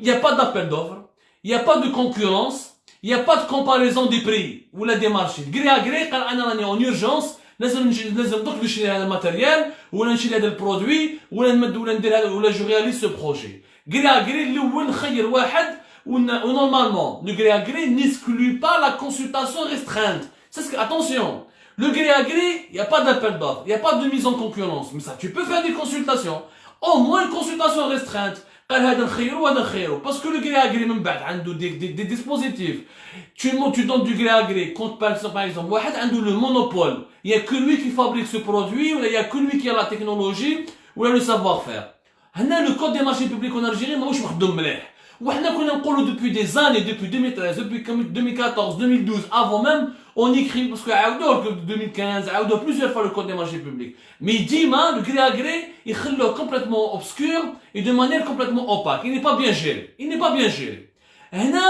il y a pas d'appel d'offre il y a pas de concurrence il y a pas de comparaison des prix ولا des marchés كراكري قال انا راني en urgence لازم دوك نشري هذا الماتيريال ولا نشري هذا البرودوي ولا نمد ولا ندير هذا ولا جو رياليز سو بروجي كراكري الاول نخير واحد ونورمالمون لو كراكري n'exclut pas la consultation restreinte c'est que attention. Le gré à gré, il n'y a pas d'appel d'offres, il n'y a pas de mise en concurrence. Mais ça, tu peux faire des consultations. Au moins une consultation restreinte. Parce que le gré à gré, même des dispositifs. Tu donnes du gré à gré. Quand par exemple, le monopole. Il n'y a que lui qui fabrique ce produit, ou il n'y a que lui qui a la technologie, ou le savoir-faire. Le code des marchés publics en Algérie, moi, je me وحنا كنا نقولوا depuis des années, depuis 2013, depuis 2014, 2012, avant même, on écrit, parce que عاودوه 2015, عاودوه plusieurs fois le code des marchés publics. Mais dima, le gré à gré, il est complètement obscur et de manière complètement opaque. Il n'est pas bien géré. Il n'est pas bien géré. هنا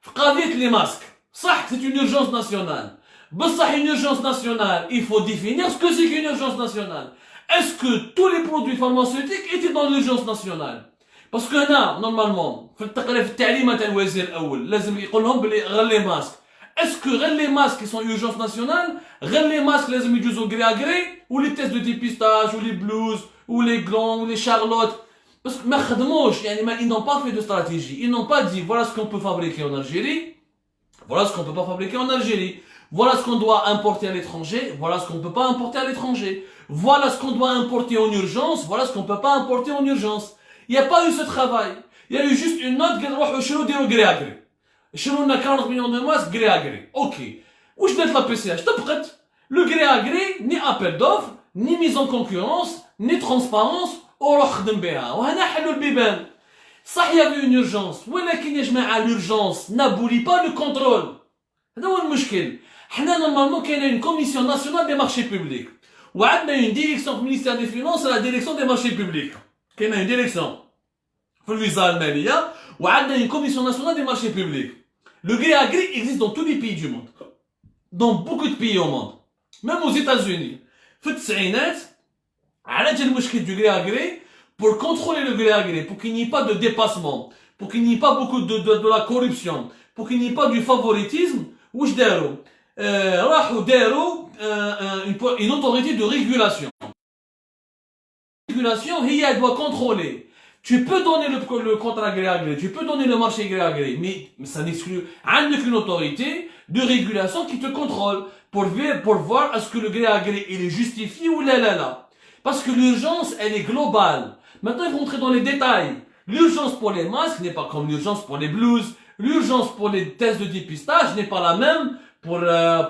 في قضية les masques. صح, c'est une urgence nationale. بصح une urgence nationale, il faut définir ce que c'est qu'une urgence nationale. Est-ce que tous les produits pharmaceutiques étaient dans l'urgence nationale? Parce que هنا normalement في التقرير في التعليمات الوزير الاول لازم يقول لهم بلي غير لي ماسك اسكو غير لي ماسك qui sont urgence nationale غير لي ماسك لازم يجوزوا غري غري ou les tests de dépistage ou les blues ou les glands ou les charlottes parce que ما خدموش يعني ils n'ont pas fait de stratégie ils n'ont pas dit voilà ce qu'on peut fabriquer en Algérie voilà ce qu'on peut pas fabriquer en Algérie voilà ce qu'on doit importer à l'étranger voilà ce qu'on peut pas importer à l'étranger voilà ce qu'on doit importer en urgence voilà ce qu'on peut pas importer en urgence. Il n'y a pas eu ce travail. Il y a eu juste une note qui a dit au gré à gré. On a 40 millions de masques gré à gré. Ok. Où je la PCH? Le gré à gré, ni appel d'offres, ni mise en concurrence, ni transparence, ou l'ochdem béha. Ou hana halou l'biban. Ça, il y avait une urgence. ولكن يا جماعة l'urgence n'abolit pas le contrôle. هذا هو المشكل. حنا normalement كاينة une commission nationale des marchés publics. وعندنا une direction du ministère des Finances à la direction des marchés publics. كاينه une direction في الوزاره الماليه وعندنا une commission nationale des marchés publics. Le gré à gré existe dans tous les pays du monde. Dans beaucoup de pays au monde. Même aux États-Unis. في التسعينات علاش المشكل du gré à gré pour contrôler le gré à gré pour qu'il n'y ait pas de dépassement pour qu'il n'y ait pas beaucoup de la corruption pour qu'il n'y ait pas du favoritisme واش داروا راحوا داروا une autorité de régulation. Elle doit contrôler. Tu peux donner le contrat gré à gré, tu peux donner le marché gré à gré, mais ça n'exclut rien qu'une autorité de régulation qui te contrôle pour voir est-ce que le gré à gré il est justifié ou là. Parce que l'urgence elle est globale. Maintenant il faut rentrer dans les détails. L'urgence pour les masques n'est pas comme l'urgence pour les blouses. L'urgence pour les tests de dépistage n'est pas la même pour la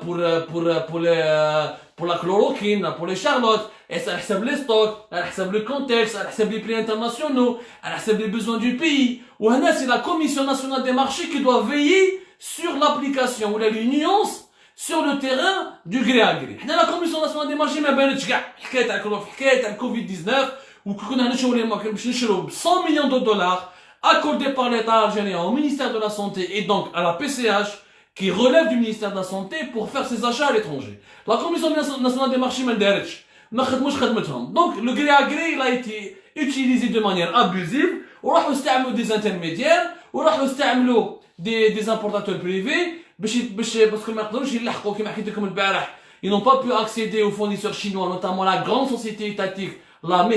chloroquine, pour les charlottes. Et ça حسب les stocks, elle حسب le contexte, elle حسب les prix internationaux, elle حسب les besoins du pays. Ou c'est la Commission nationale des marchés qui doit veiller sur l'application ou la nuance sur le terrain du gré à gré. La Commission nationale des marchés ما بانتش كاع حكايه على الكوفيد 19 وكنا نشوفوا لي باش نشرو 100 millions de dollars accordés par l'État algérien au ministère de la Santé et donc à la PCH qui relève du ministère de la Santé pour faire ses achats à l'étranger. La Commission nationale des marchés ما دارتش ما خدموش خدمتهم. Donc le gré à gré il a été utilisé de manière abusive وراحوا يستعملوا des intermédiaires وراحوا يستعملوا des importateurs privés parce que ما يقدروش يلحقوا كما حكيت لكم البارح. Ils n'ont pas pu accéder aux fournisseurs chinois, notamment la grande société étatique, la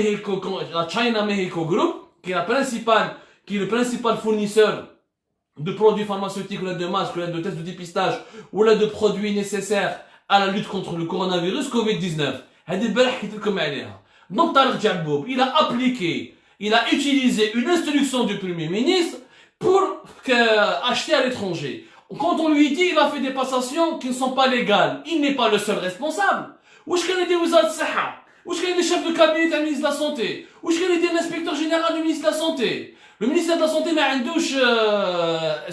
China Mexico Group, qui est le principal fournisseur de produits pharmaceutiques, ou de masques, ou de tests de dépistage, ou de produits nécessaires à la lutte contre le coronavirus Covid-19. Donc, Tarek Djaboub, il a utilisé une instruction du Premier ministre pour acheter à l'étranger. Quand on lui dit, il a fait des passations qui ne sont pas légales. Il n'est pas le seul responsable. Où est-ce qu'il y a des wizards de Saha? Où est-ce qu'il y a des chefs de cabinet du ministre de la Santé? Où est-ce qu'il y a des inspecteurs généraux du ministre de la Santé? Le ministère de la Santé n'a pas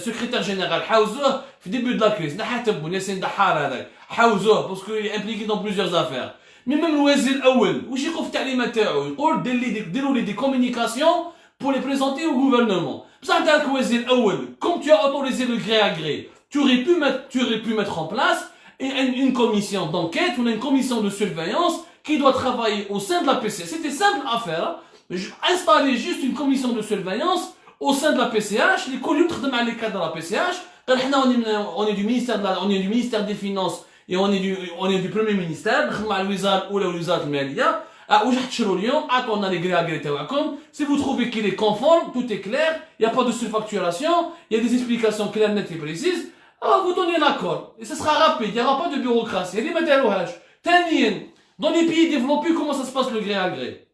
secrétaire général. Haouzoh, au début de la crise. Nahatabou, Yassine Dahar, Haouzoh, parce qu'il est impliqué dans plusieurs affaires. Mais même le wazir Awel, où est-ce qu'il y a des talimateurs? Il déroule des communications pour les présenter au gouvernement. Comme tu as autorisé le gré à gré, tu aurais pu mettre en place une commission d'enquête ou une commission de surveillance qui doit travailler au sein de la PCH. C'était simple à faire. Installer juste une commission de surveillance au sein de la PCH. Les cadres de la PCH. On est du ministère des Finances et on est du Premier ministère. Si vous trouvez qu'il est conforme, tout est clair, il n'y a pas de surfacturation, il y a des explications claires, nettes et précises, alors vous donnez l'accord. Et ce sera rapide, il n'y aura pas de bureaucratie. Il y a des matériaux. Dans les pays développés, comment ça se passe le gré à gré?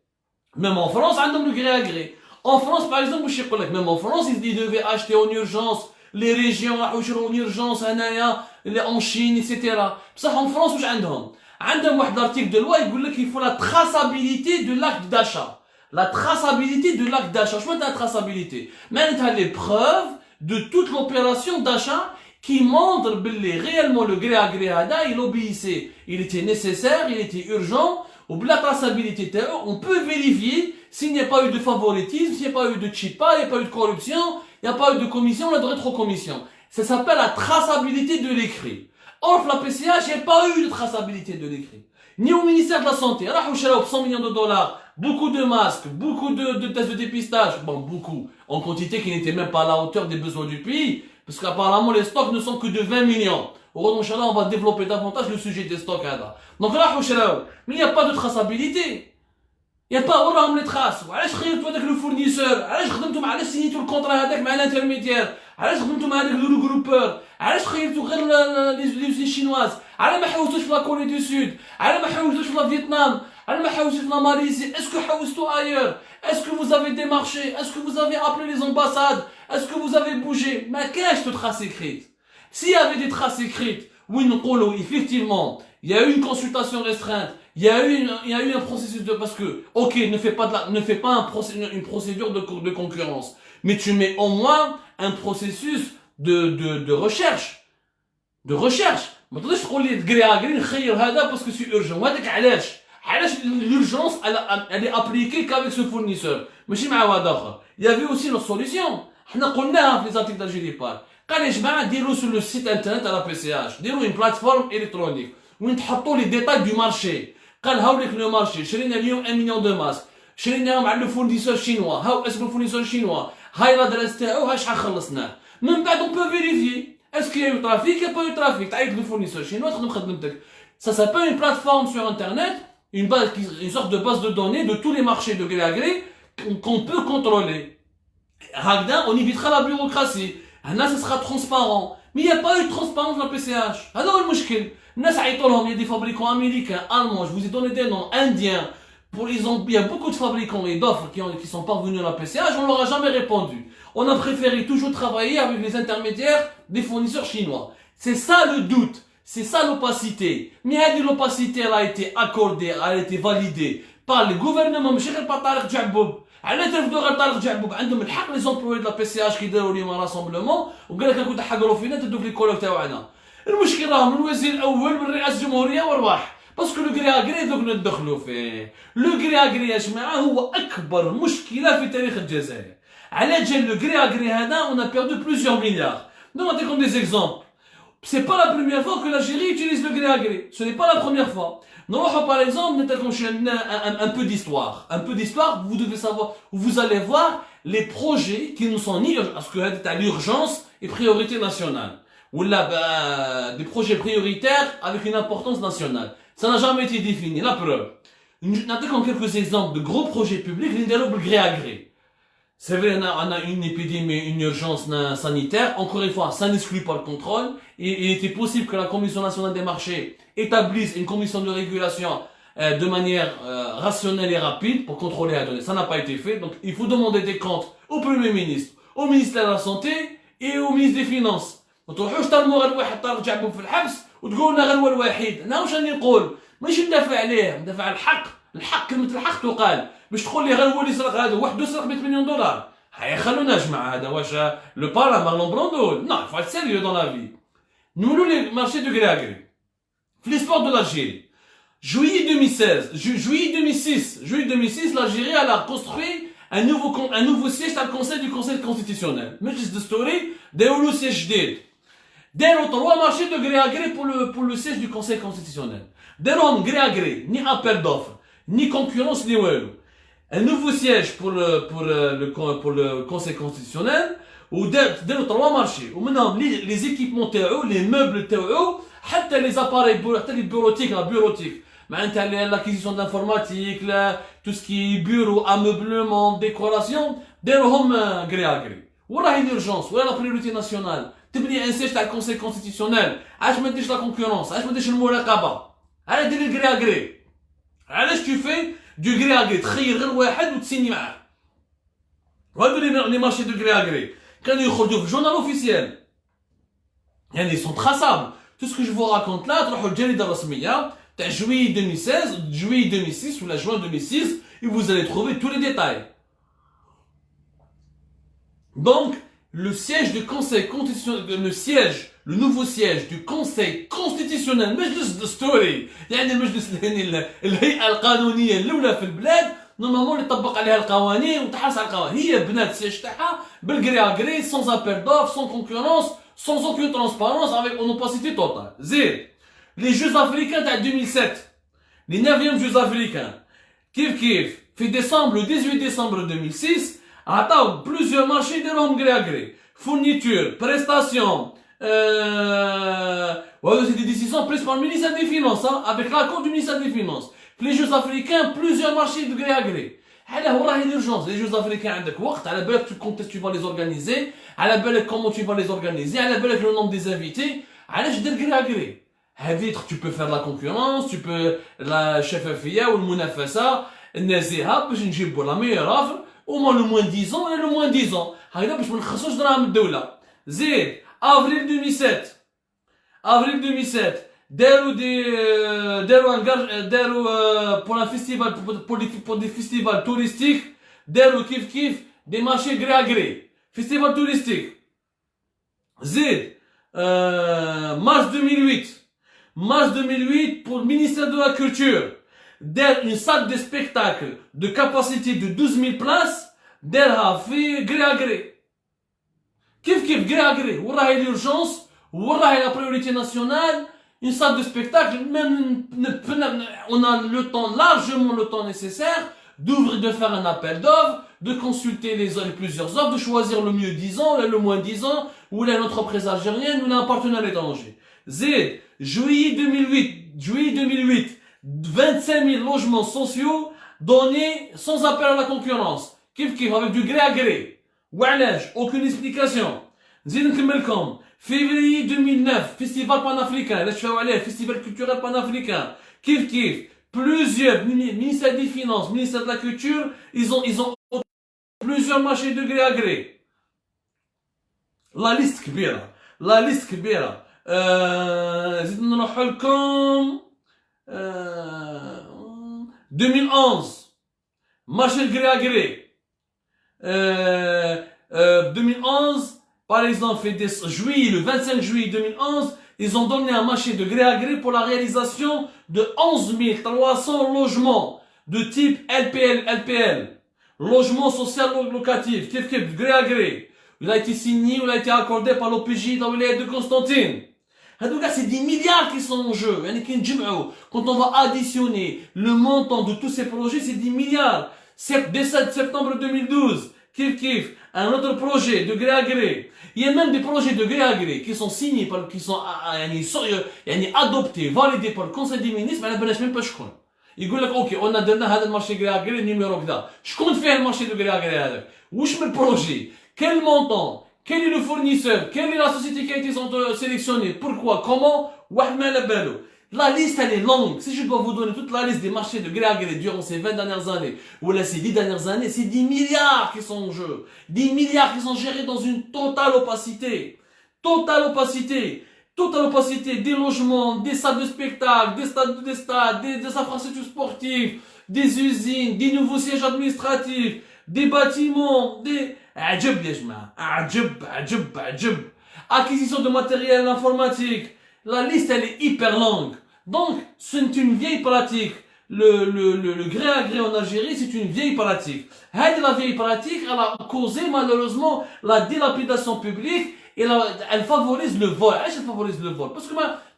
Même en France, on a le gré à gré. En France, par exemple, même en France, ils devaient acheter en urgence les régions, en urgence, en Chine, etc. Ça, en France, où عندهم un article de loi il faut la traçabilité de l'acte d'achat. La traçabilité de l'acte d'achat. Je la traçabilité. Maintenant, les preuves de toute l'opération d'achat qui montrent réellement le gré à gré il obéissait. Il était nécessaire, il était urgent. Ou la traçabilité, on peut vérifier s'il n'y a pas eu de favoritisme, s'il n'y a pas eu de chipa, il n'y a pas eu de corruption, il n'y a pas eu de commission, de rétrocommission. Ça s'appelle la traçabilité de l'écrit. Or, la PCH, il n'y a pas eu de traçabilité de l'écrit. Ni au ministère de la Santé. Alors, 100 millions de dollars, beaucoup de masques, beaucoup de tests de dépistage. Bon, beaucoup. En quantité qui n'était même pas à la hauteur des besoins du pays. Parce qu'apparemment, les stocks ne sont que de 20 millions. Heureusement, Inch'Allah, on va développer davantage le sujet des stocks. Donc là, mais il n'y a pas de traçabilité. Il n'y a pas وراهم les traces. وعلاش خيرتوا هذاك le fournisseur؟ علاش خدمتوا علاش سينيتوا الكونطرا هذاك مع الانترميديير؟ علاش خدمتوا مع هذاك لو جروبور؟ علاش خيرتوا غير لي شينواز؟ على ما حوستوش في لا كوري دو سود؟ على ما حوستوش في لا فيتنام؟ على ما حوستوش في لا ماليزي؟ اسكو حوستوا ailleurs؟ Est-ce que vous avez démarché? Est-ce que vous avez appelé les ambassades? Est-ce que vous avez bougé? ما كاينش de traces écrites. S'il y avait des traces écrites, oui, nous effectivement, il y a eu une consultation restreinte. Il y a eu un processus de, parce que, ok, ne fais pas une procédure de concurrence. Mais tu mets au moins un processus de recherche. De recherche. ما تقدرش تقول لي gré à gré نخير هذا parce que c'est urgent. وهذاك علاش l'urgence elle est appliquée qu'avec ce fournisseur. ماشي مع واحد آخر. Il y avait aussi une solution. احنا قلناها في les articles d'Algérie Parle. قال يا جماعة ديروا sur le site internet à la PCH. ديروا une plateforme électronique. وين تحطوا les détails du marché. قال هاوليك لو مارشي شرينا اليوم 1 مليون دو ماسك شريناهم على الفورنيسور شينوا هاو اسم الفورنيسور شينوا هاي لادريس تاعو هاي شحال خلصناه من بعد اون بو فيريفي اسكو يا يو ترافيك يا با يو ترافيك تعيط للفورنيسور شينوا تخدم خدمتك ça s'appelle une plateforme sur internet une sorte de base de données de tous les marchés de gré à gré qu'on peut contrôler هكذا on évitera la bureaucratie هنا ça sera transparent mais il n'y a pas eu de transparence dans la PCH هذا هو المشكل الناس عيطوا لهم il y a des fabricants américains, allemands, je vous ai donné des noms, indiens. Il y a beaucoup de fabricants et d'offres qui sont parvenus à la PCH, on leur a jamais répondu. On a préféré toujours travailler avec les intermédiaires des fournisseurs chinois. C'est ça le doute. C'est ça l'opacité. Mais l'opacité, elle a été accordée, elle a été validée par le gouvernement, ماشي غير par طارق جعبوب. على ترفدوا غير طارق جعبوب عندهم الحق لي زومبلوي دو لا بي سي اش كيديروا اليوم راسومبلومون وقال لك راكم تحقروا فينا تدوا في الكولوك تاعنا. المشكل راهم الوزير الاول من رئاسه الجمهوريه ورواح. باسكو لو غري اغري دوك ندخلوا فيه. لو غري اغري يا جماعه هو اكبر مشكله في تاريخ الجزائر. على جال لو غري اغري هذا on a perdu plusieurs milliards. Donc on a comme des exemples. C'est pas la première fois que l'Algérie utilise le gré à gré. Ce n'est pas la première fois. Nous, par exemple, un peu d'histoire. Un peu d'histoire, vous devez savoir, vous allez voir les projets qui ne sont ni, parce que c'est à l'urgence et priorité nationale. Ou là, des projets prioritaires avec une importance nationale. Ça n'a jamais été défini. La preuve. Nous avons quelques exemples de gros projets publics, qui sont le gré à gré. C'est vrai, on a une épidémie, une urgence sanitaire. Encore une fois, ça n'exclut pas le contrôle. Il était possible que la Commission nationale des marchés établisse une commission de régulation de manière rationnelle et rapide pour contrôler la donnée. Ça n'a pas été fait. Donc, il faut demander des comptes au Premier ministre, au ministère de la Santé et au ministre des Finances. ما تروحوش ترموا غير واحد طارق جعبوب في الحبس وتقولوا لنا غير هو الوحيد. انا واش راني نقول؟ ماشي ندافع عليه، ندافع على الحق. الحق كلمة الحق تقال. باش تقول لي غير هو اللي سرق هذا وحده سرق 100 مليون دولار. هيا خلونا يا جماعه هذا واش لو بارا مارلون براندو؟ Non, il faut être sérieux dans la vie. Nous les marchés de gré à gré. L'histoire de l'Algérie. Juillet 2016, juillet 2006, l'Algérie elle a construit un nouveau siège dans le conseil constitutionnel. Majlis de Story, داولوا siège جديد. داروا 3 marchés de gré à gré pour le siège du conseil constitutionnel. داروهم gré à gré, ni appel d'offres, ni concurrence ni والو. Un nouveau siège pour le conseil constitutionnel ou داروا 3 marchés ومنهم les équipements تاعو les meubles تاعو حتى les appareils حتى les bureautiques la bureautique معناتها l'acquisition d'informatique tout ce qui est bureau ameublement décoration داروهم gré à gré. وراهي l'urgence ولا la priorité nationale تبني ان siège تاع الكونسيل كونستيتيسيونيل علاش ما ديرش لا كونكورونس علاش ما ديرش المراقبه على دير الجري à gré. علاش tu fais du gré à gré تخير غير واحد وتسيني معاه. وهادو لي مارشي دو gré à gré كانوا يخرجوا في الجورنال اوفيسيال يعني sont traçables. Tout ce que je vous raconte là تروحوا الجريده الرسميه تاع juillet 2016 juillet 2006 ou la juin 2006 et vous allez trouver tous les détails. Donc le siège du conseil constitutionnel, le nouveau siège du conseil constitutionnel مجلس دستوري يعني المجلس الهيئه القانونيه الاولى في البلاد نورمالمون اللي يطبق عليها القوانين وتحرص على القوانين هي بنات السيج تاعها بالغري à gré sans appel d'offres sans concurrence sans aucune transparence avec une opacité totale. زين les Jeux africains تاع 2007 les 9e Jeux africains كيف في décembre le 18 décembre 2006 عطاو plusieurs marchés داروهم gré à gré fourniture prestations c'est des décisions prises par le ministère des Finances avec l'accord du ministère des Finances. Les Jeux africains plusieurs marchés de gré à gré. هذا هو راهي l'urgence. Les Jeux africains عندك وقت على بالك quand tu vas les organiser على بالك comment tu vas les organiser على بالك le nombre des invités علاش دير gré à gré. هذه tu peux faire la concurrence tu peux la شفافيه والمنافسه النزيهه باش نجيبوا la meilleure offre au moins le moins 10 ans et le moins 10 ans هكذا باش ما نخسروش دراهم الدوله. زين avril 2007 داروا pour un festival pour des festivals touristiques داروا كيف des marchés gré à gré festival touristique. زين mars 2008 pour le ministère de la culture دار une salle de spectacle de capacité de 12 000 places دارها في gré à gré. كيف gré à gré وراهي l'urgence وراهي la priorité nationale. Une salle de spectacle, on a le temps, largement le temps nécessaire d'ouvrir, de faire un appel d'offres, de consulter les plusieurs offres, de choisir le mieux 10 ans, le moins 10 ans, ou une entreprise algérienne, ou un partenaire étranger. Juillet 2008, 25 000 logements sociaux donnés sans appel à la concurrence. Kif, avec du gré à gré. Oualaj, aucune explication. Nكملكم. Février 2009, festival panafricain, là je vais aller, festival culturel panafricain. Kif, plusieurs ministères des Finances, ministère de la Culture, ils ont plusieurs marchés de gré à gré. La liste كبيرة. زيد نروح لكم 2011 marché de gré à gré. 2011, par exemple, le 25 juillet 2011, ils ont donné un marché de gré à gré pour la réalisation de 11 300 logements de type LPL, logement social locatif, de gré à gré. Il a été signé, il a été accordé par l'OPJ dans le de Constantine. C'est 10 milliards qui sont en jeu. Quand on va additionner le montant de tous ces projets, c'est 10 milliards. Dès 7 septembre 2012, un autre projet de gré à gré. Il y a même des projets de gré à gré qui sont signés, qui sont adoptés, validés par le Conseil des ministres, mais la même pas je connais. Il dit ok, on a donné un marché de gré à gré, numéro كذا. Je compte faire le marché de gré à gré هذا. Wesh le projet? Quel montant? Quel est le fournisseur? Quelle est la société qui a été sélectionnée? Pourquoi? Comment? La liste, elle est longue. Si je dois vous donner toute la liste des marchés de gré à gré durant ces 20 dernières années, ou là, ces 10 dernières années, c'est 10 milliards qui sont en jeu. 10 milliards qui sont gérés dans une totale opacité. Totale opacité. Totale opacité. Des logements, des salles de spectacle, des stades, des infrastructures sportives, des usines, des nouveaux sièges administratifs, des bâtiments, des... عجب يا جماعة. عجب. Acquisition de matériel informatique. La liste, elle est hyper longue. Donc, c'est une vieille pratique. Le gré à gré en Algérie, c'est une vieille pratique. La vieille pratique, elle a causé malheureusement la dilapidation publique et elle favorise le vol. Elle favorise le vol.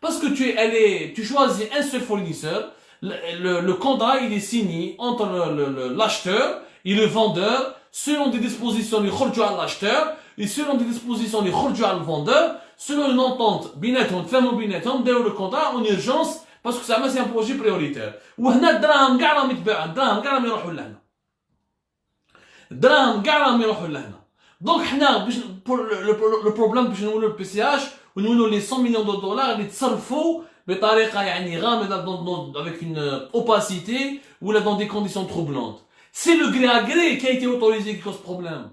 Parce que tu choisis un seul fournisseur. Le contrat, il est signé entre l'acheteur et le vendeur selon des dispositions du l'acheteur et selon des dispositions du le vendeur, selon une entente بيناتهم تفهموا بيناتهم داروا le contrat en urgence parce que ça c'est un projet prioritaire. وهنا الدراهم كاع راهم يتباعوا، الدراهم كاع راهم يروحوا لهنا. الدراهم كاع راهم يروحوا لهنا. دونك حنا le problème باش نولوا le PCH ونولوا les 100 millions de dollars اللي تصرفوا بطريقه يعني غامضه avec une opacité ou là dans des conditions troublantes. C'est le gré à gré qui a été autorisé qui cause problème.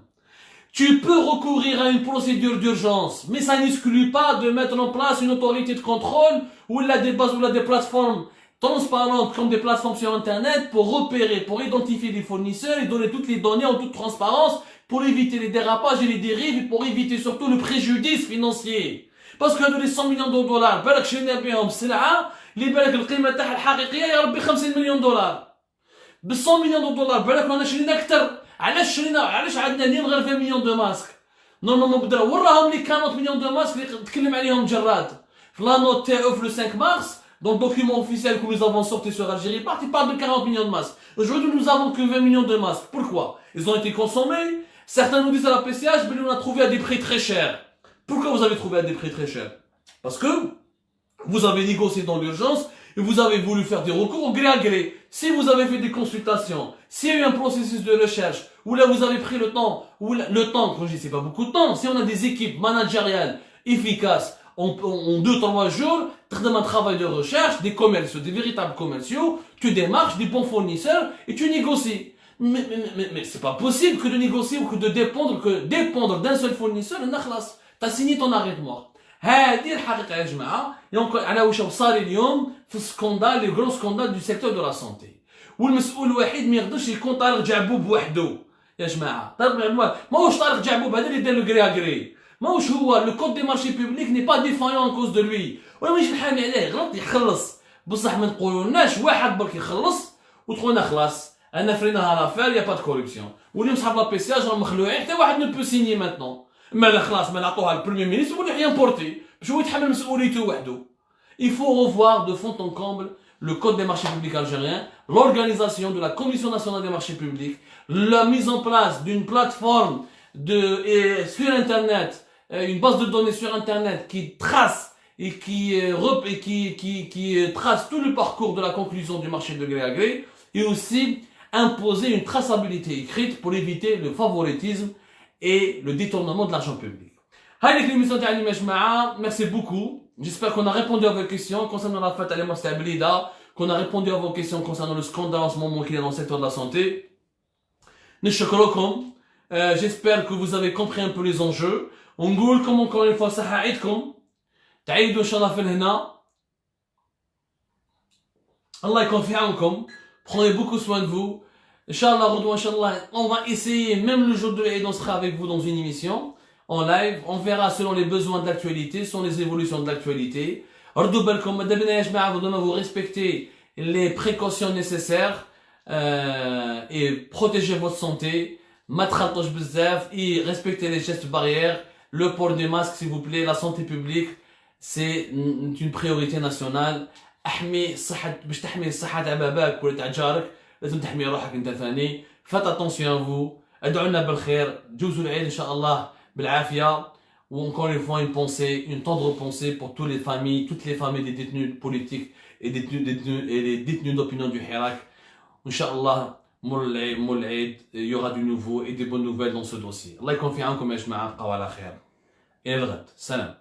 Tu peux recourir à une procédure d'urgence, mais ça n'exclut pas de mettre en place une autorité de contrôle ou là des bases ou là des plateformes transparentes comme des plateformes sur Internet pour repérer, pour identifier les fournisseurs et donner toutes les données en toute transparence pour éviter les dérapages et les dérives et pour éviter surtout le préjudice financier. Parce que les 100 millions de dollars, بالك شرينا بهم سلعة اللي بالك القيمة تاعها الحقيقية يا ربي 50 مليون دولار. ب 100 مليون دولار بالك رانا شرينا أكثر. علاش عندنا لين غير 20 مليون دو ماسك نورمالمون بدرا وين راهم لي 40 مليون دو ماسك اللي تكلم عليهم جراد في لا نوت تاعو في لو 5 مارس dans le document officiel que nous avons sorti sur Algérie Part, il parle de 40 millions de masques. Aujourd'hui, nous avons que 20 millions de masques. Pourquoi? Ils ont été consommés. Certains nous disent à la PCH, mais on a trouvé à des prix très chers. Pourquoi vous avez trouvé à des prix très chers? Parce que vous avez négocié dans l'urgence et vous avez voulu faire des recours au gré à gré. Si vous avez fait des consultations, s'il y a eu un processus de recherche, où là vous avez pris le temps, quand je dis c'est pas beaucoup de temps, si on a des équipes managériales efficaces, en 2-3 jours, un travail de recherche, des commerciaux, des véritables commerciaux, tu démarches des bons fournisseurs et tu négocies. Mais c'est pas possible que de négocier ou que de dépendre d'un seul fournisseur, t'as signé ton arrêt de mort. هذه الحقيقة يا جماعة على واش صار اليوم في السكوندال لي غرو سكوندال دو سيكتور دو لا سونتي والمسؤول الوحيد ما يقدرش يكون طارق جعبوب وحده يا جماعة ماهوش طارق جعبوب هذا اللي دار لو غري اغري ماهوش هو لو كود دي مارشي بوبليك ني با ديفايون كوز دو لوي ولا ماشي نحامي عليه غلط يخلص بصح ما نقولولناش واحد برك يخلص وتقولنا خلاص انا فريناها لافير يا با دو كوربسيون واليوم صحاب لا بي سي اج راهم مخلوعين حتى واحد نو بو سيني ماتنون ما خلاص ما نعطوها للبريمير مينيستر ولا يمبورتي باش هو يتحمل مسؤوليته وحده. Il faut revoir de fond en comble le code des marchés publics algériens, l'organisation de la Commission nationale des marchés publics, la mise en place d'une plateforme sur Internet, une base de données sur Internet qui trace et qui trace tout le parcours de la conclusion du marché de gré à gré, et aussi imposer une traçabilité écrite pour éviter le favoritisme et le détournement de l'argent public. Merci beaucoup. J'espère qu'on a répondu à vos questions concernant la fête à qu'on a répondu à vos questions concernant le scandale en ce moment qu'il y a dans le secteur de la santé. J'espère que vous avez compris un peu les enjeux. On goule comme encore une fois, ça haïdkom. تعيدوا ان شاء الله في الهنا. الله يكون في عونكم. Prenez beaucoup soin de vous. Inch'Allah, غدوة Inch'Allah, on va essayer, même le jour de l'Aïd, on sera avec vous dans une émission, en live. On verra selon les besoins de l'actualité, selon les évolutions de l'actualité. ردوا بالكم ما دابنا يا جماعة vous respectez les précautions nécessaires et protégez votre santé. ما تخلطوش بزاف et respectez les gestes barrières. Le port des masques s'il vous plaît, la santé publique c'est une priorité nationale. احمي صحة باش تحمي الصحة تاع باباك ولا تاع جارك لازم تحمي روحك انت ثاني. فات اتونسيون فو. ادعوا لنا بالخير. جوزوا العيد ان شاء الله بالعافية. Ou encore une fois une pensée, une tendre pensée pour toutes les familles des détenus politiques et les détenus d'opinion du Hirak. Inch'Allah, il y aura du nouveau et des bonnes nouvelles dans ce dossier. Allah يكون في عونكم يا جماعة. قوا على خير. إلى الغد. سلام.